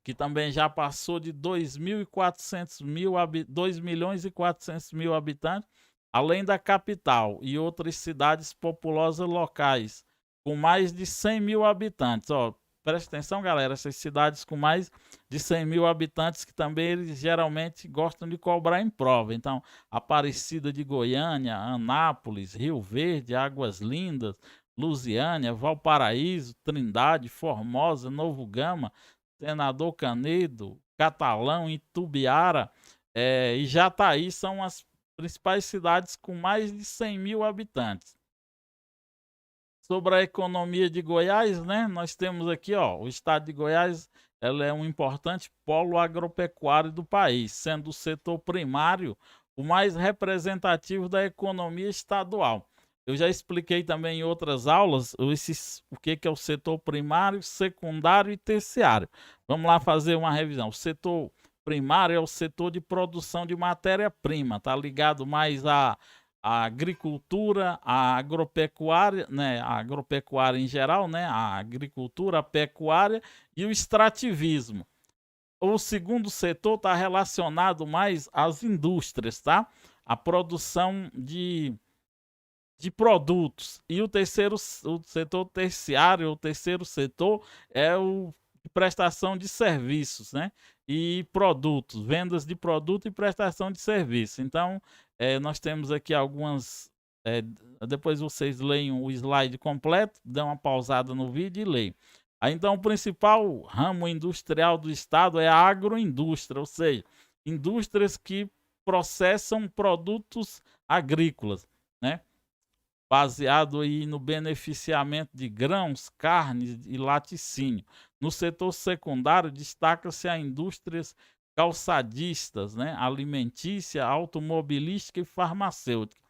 que também já passou de 2.400.000 habitantes, além da capital e outras cidades populosas locais, com mais de 100.000 habitantes. Ó, presta atenção, galera, essas cidades com mais de 100.000 habitantes que também eles geralmente gostam de cobrar em prova. Então, Aparecida de Goiânia, Anápolis, Rio Verde, Águas Lindas, Lusiânia, Valparaíso, Trindade, Formosa, Novo Gama, Senador Canedo, Catalão, Itubiara e Jataí são as principais cidades com mais de 100.000 habitantes. Sobre a economia de Goiás, né? Nós temos aqui, ó, o estado de Goiás, ela é um importante polo agropecuário do país, sendo o setor primário o mais representativo da economia estadual. Eu já expliquei também em outras aulas o que é o setor primário, secundário e terciário. Vamos lá fazer uma revisão. O setor primário é o setor de produção de matéria-prima, tá ligado mais à agricultura, à agropecuária, né, a agropecuária em geral, né, a agricultura, a pecuária e o extrativismo. O segundo setor está relacionado mais às indústrias, tá? A produção de produtos. E o setor terciário, o terceiro setor, é o de prestação de serviços, né? E produtos, vendas de produto e prestação de serviço. Então, nós temos aqui algumas. Depois vocês leem o slide completo, dão uma pausada no vídeo e leem. Aí, então, o principal ramo industrial do estado é a agroindústria, ou seja, indústrias que processam produtos agrícolas, né? Baseado aí no beneficiamento de grãos, carnes e laticínio. No setor secundário, destaca-se a indústrias calçadistas, né, alimentícia, automobilística e farmacêutica.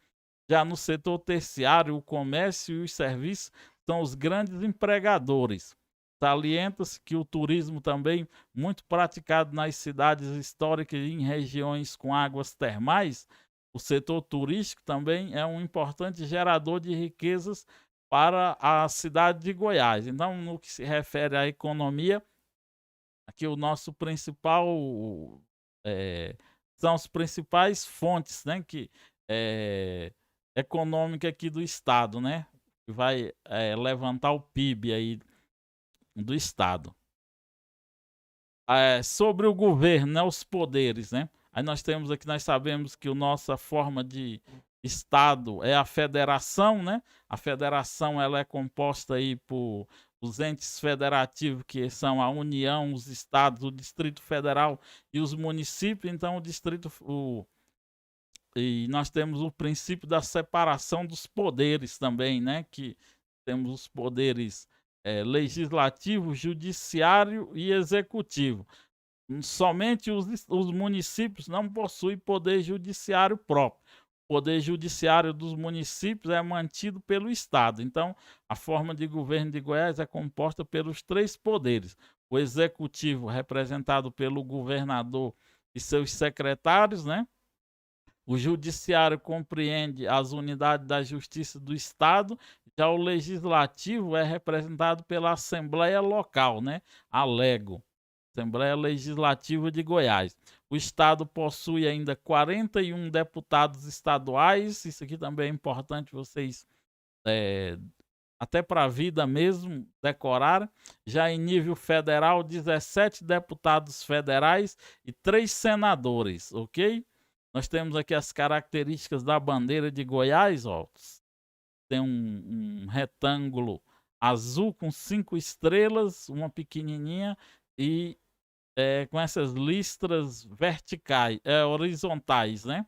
Já no setor terciário, o comércio e os serviços são os grandes empregadores. Salienta-se que o turismo também, muito praticado nas cidades históricas e em regiões com águas termais, o setor turístico também é um importante gerador de riquezas para a cidade de Goiás. Então, no que se refere à economia, aqui o nosso principal são as principais fontes, né, que econômica aqui do estado, né, que vai levantar o PIB aí do estado. Sobre o governo, né, os poderes, né? Aí nós temos aqui, nós sabemos que a nossa forma de estado é a federação, né? A federação ela é composta aí por os entes federativos, que são a União, os estados, o Distrito Federal e os municípios. Então e nós temos o princípio da separação dos poderes também, né? Que temos os poderes legislativo, judiciário e executivo. Somente os municípios não possuem poder judiciário próprio. O poder judiciário dos municípios é mantido pelo Estado. Então, a forma de governo de Goiás é composta pelos três poderes: o executivo, representado pelo governador e seus secretários, né? O judiciário compreende as unidades da justiça do estado, já o legislativo é representado pela Assembleia Local, né? A LEGO, Assembleia Legislativa de Goiás. O estado possui ainda 41 deputados estaduais, isso aqui também é importante vocês até para a vida mesmo, decorar. Já em nível federal, 17 deputados federais e 3 senadores, ok? Nós temos aqui as características da bandeira de Goiás, ó. Tem um retângulo azul com 5 estrelas, uma pequenininha e com essas listras verticais, horizontais, né?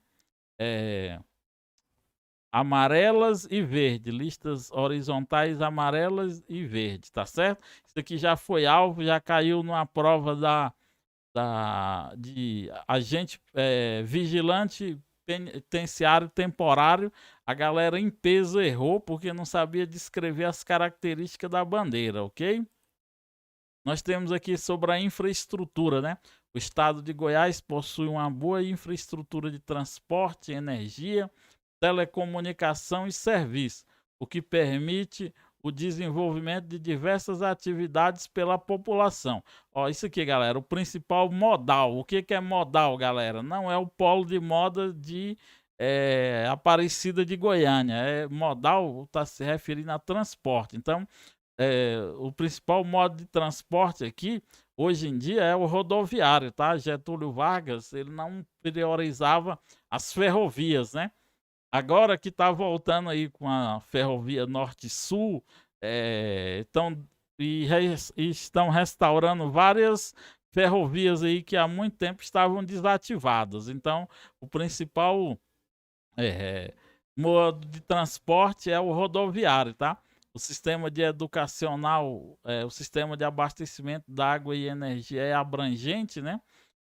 Amarelas e verde, listas horizontais amarelas e verde, tá certo? Isso aqui já foi alvo, já caiu numa prova de agente vigilante penitenciário temporário. A galera em peso errou porque não sabia descrever as características da bandeira, ok? Nós temos aqui sobre a infraestrutura, né? O estado de Goiás possui uma boa infraestrutura de transporte, energia, telecomunicação e serviço, o que permite o desenvolvimento de diversas atividades pela população. Ó, isso aqui, galera, o principal modal. O que é modal, galera? Não é o polo de moda de Aparecida de Goiânia. Modal está se referindo a transporte. Então, o principal modo de transporte aqui, hoje em dia, é o rodoviário, tá? Getúlio Vargas, ele não priorizava as ferrovias, né? Agora que está voltando aí com a ferrovia Norte-Sul, estão restaurando várias ferrovias aí que há muito tempo estavam desativadas. Então, o principal modo de transporte é o rodoviário, tá? O sistema de educacional, o sistema de abastecimento da água e energia é abrangente, né?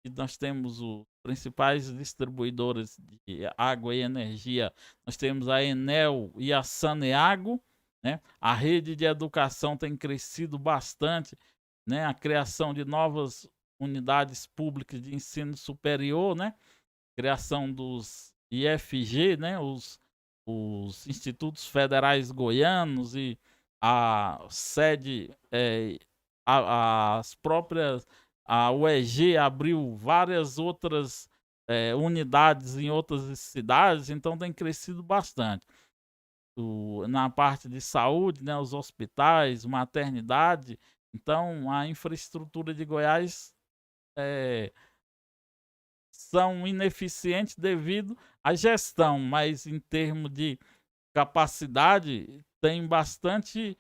E nós temos os principais distribuidores de água e energia. Nós temos a Enel e a Saneago, né? A rede de educação tem crescido bastante, né? A criação de novas unidades públicas de ensino superior, né? Criação dos IFG, né? Os Institutos Federais Goianos e a sede, as próprias, a UEG abriu várias outras unidades em outras cidades, então tem crescido bastante. Na parte de saúde, né, os hospitais, maternidade, então a infraestrutura de Goiás são ineficientes devido à gestão, mas em termos de capacidade tem bastante,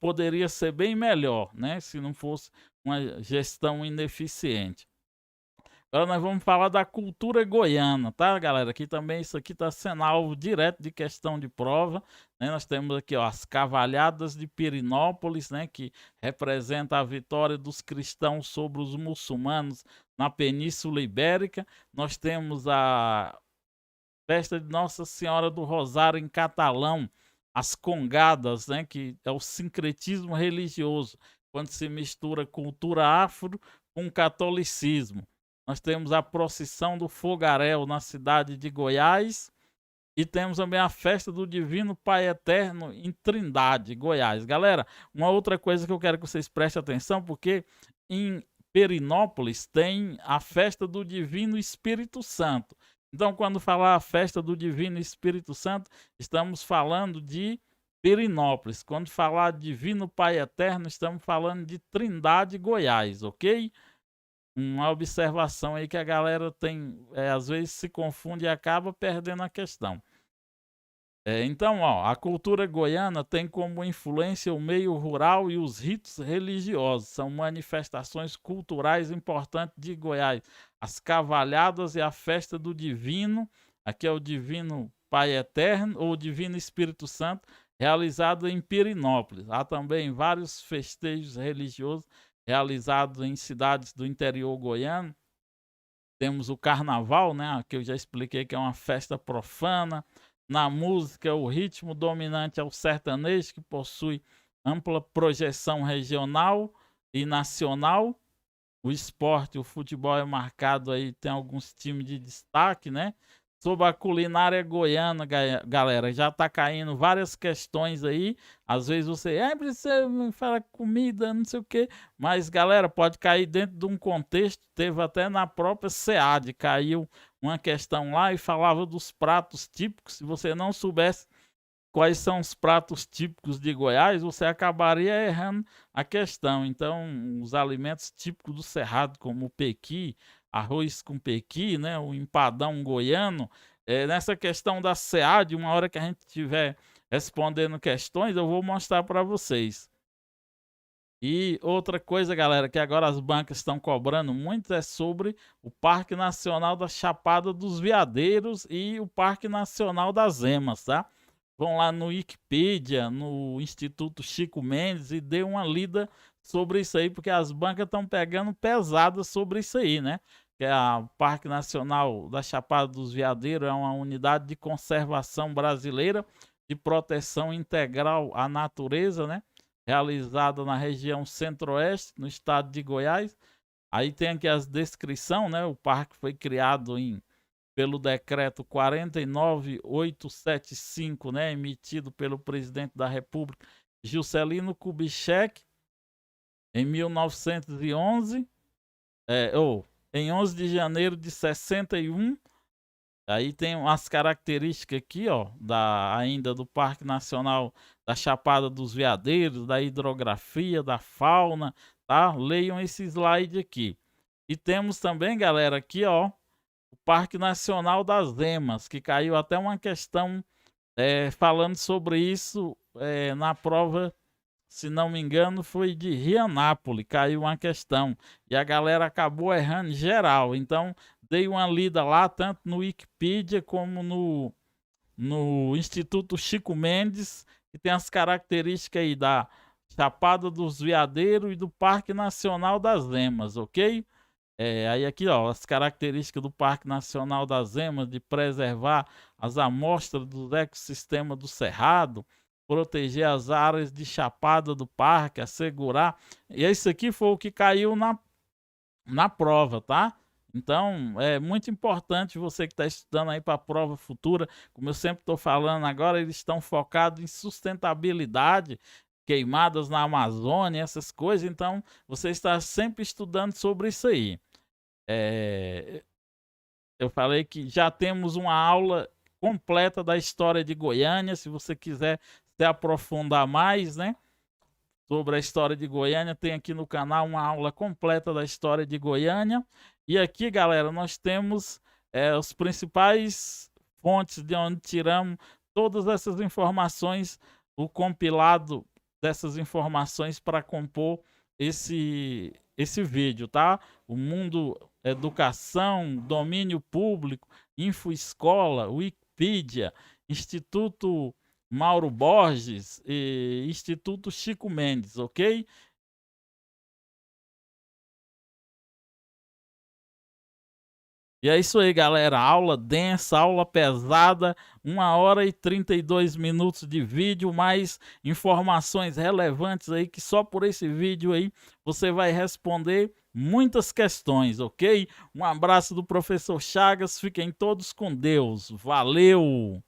poderia ser bem melhor, né, se não fosse uma gestão ineficiente. Agora nós vamos falar da cultura goiana, tá, galera? Aqui também, isso aqui está sendo alvo direto de questão de prova, né? Nós temos aqui, ó, as Cavalhadas de Pirenópolis, né? Que representa a vitória dos cristãos sobre os muçulmanos na Península Ibérica. Nós temos a festa de Nossa Senhora do Rosário em catalão, as congadas, né? Que é o sincretismo religioso, quando se mistura cultura afro com catolicismo. Nós temos a procissão do fogaréu na cidade de Goiás e temos também a festa do Divino Pai Eterno em Trindade, Goiás. Galera, uma outra coisa que eu quero que vocês prestem atenção, porque em Perinópolis tem a festa do Divino Espírito Santo. Então, quando falar a festa do Divino Espírito Santo, estamos falando de Perinópolis. Quando falar Divino Pai Eterno, estamos falando de Trindade, Goiás, ok? Uma observação aí que a galera tem, às vezes se confunde e acaba perdendo a questão. Então, ó, a cultura goiana tem como influência o meio rural e os ritos religiosos. São manifestações culturais importantes de Goiás. As cavalhadas e a festa do Divino, aqui é o Divino Pai Eterno ou Divino Espírito Santo, realizado em Pirenópolis. Há também vários festejos religiosos realizados em cidades do interior goiano. Temos o carnaval, né, que eu já expliquei que é uma festa profana. Na música, o ritmo dominante é o sertanejo, que possui ampla projeção regional e nacional. O esporte, o futebol é marcado aí, tem alguns times de destaque, né? Sobre a culinária goiana, galera, já tá caindo várias questões aí. Às vezes você, você me fala comida, não sei o quê. Mas, galera, pode cair dentro de um contexto. Teve até na própria SEAD, caiu uma questão lá e falava dos pratos típicos. Se você não soubesse quais são os pratos típicos de Goiás, você acabaria errando a questão. Então, os alimentos típicos do Cerrado, como o pequi, arroz com pequi, né, o empadão goiano, nessa questão da SEAD, uma hora que a gente estiver respondendo questões, eu vou mostrar para vocês. E outra coisa, galera, que agora as bancas estão cobrando muito é sobre o Parque Nacional da Chapada dos Veadeiros e o Parque Nacional das Emas, tá? Vão lá no Wikipedia, no Instituto Chico Mendes e dê uma lida sobre isso aí, porque as bancas estão pegando pesadas sobre isso aí, né? Que é o Parque Nacional da Chapada dos Veadeiros é uma unidade de conservação brasileira de proteção integral à natureza, né? Realizada na região centro-oeste, no estado de Goiás. Aí tem aqui as descrições, né? O parque foi criado pelo decreto 49875, né? Emitido pelo presidente da República, Juscelino Kubitschek, em 1911, em 11 de janeiro de 61. Aí tem as características aqui, ó, ainda do Parque Nacional da Chapada dos Veadeiros, da hidrografia, da fauna, tá? Leiam esse slide aqui. E temos também, galera, aqui, ó, o Parque Nacional das Emas, que caiu até uma questão falando sobre isso na prova, se não me engano, foi de Rianápolis, caiu uma questão. E a galera acabou errando geral. Então, dei uma lida lá, tanto no Wikipedia como no Instituto Chico Mendes, que tem as características aí da Chapada dos Veadeiros e do Parque Nacional das Emas, ok? Aí aqui, ó, as características do Parque Nacional das Emas, de preservar as amostras do ecossistema do Cerrado, proteger as áreas de chapada do parque, assegurar. E isso aqui foi o que caiu na prova, tá? Então, é muito importante você que está estudando aí para a prova futura, como eu sempre estou falando agora, eles estão focados em sustentabilidade, queimadas na Amazônia, essas coisas, então você está sempre estudando sobre isso aí. Eu falei que já temos uma aula completa da história de Goiânia, se você quiser se aprofundar mais, né? Sobre a história de Goiânia, tem aqui no canal uma aula completa da história de Goiânia. E aqui, galera, nós temos os principais fontes de onde tiramos todas essas informações, o compilado dessas informações para compor esse vídeo, tá? O Mundo Educação, Domínio Público, InfoEscola, Wikipedia, Instituto Mauro Borges e Instituto Chico Mendes, ok? E é isso aí, galera. Aula densa, aula pesada, 1 hora e 32 minutos de vídeo, mais informações relevantes aí que só por esse vídeo aí você vai responder muitas questões, ok? Um abraço do professor Chagas, fiquem todos com Deus. Valeu!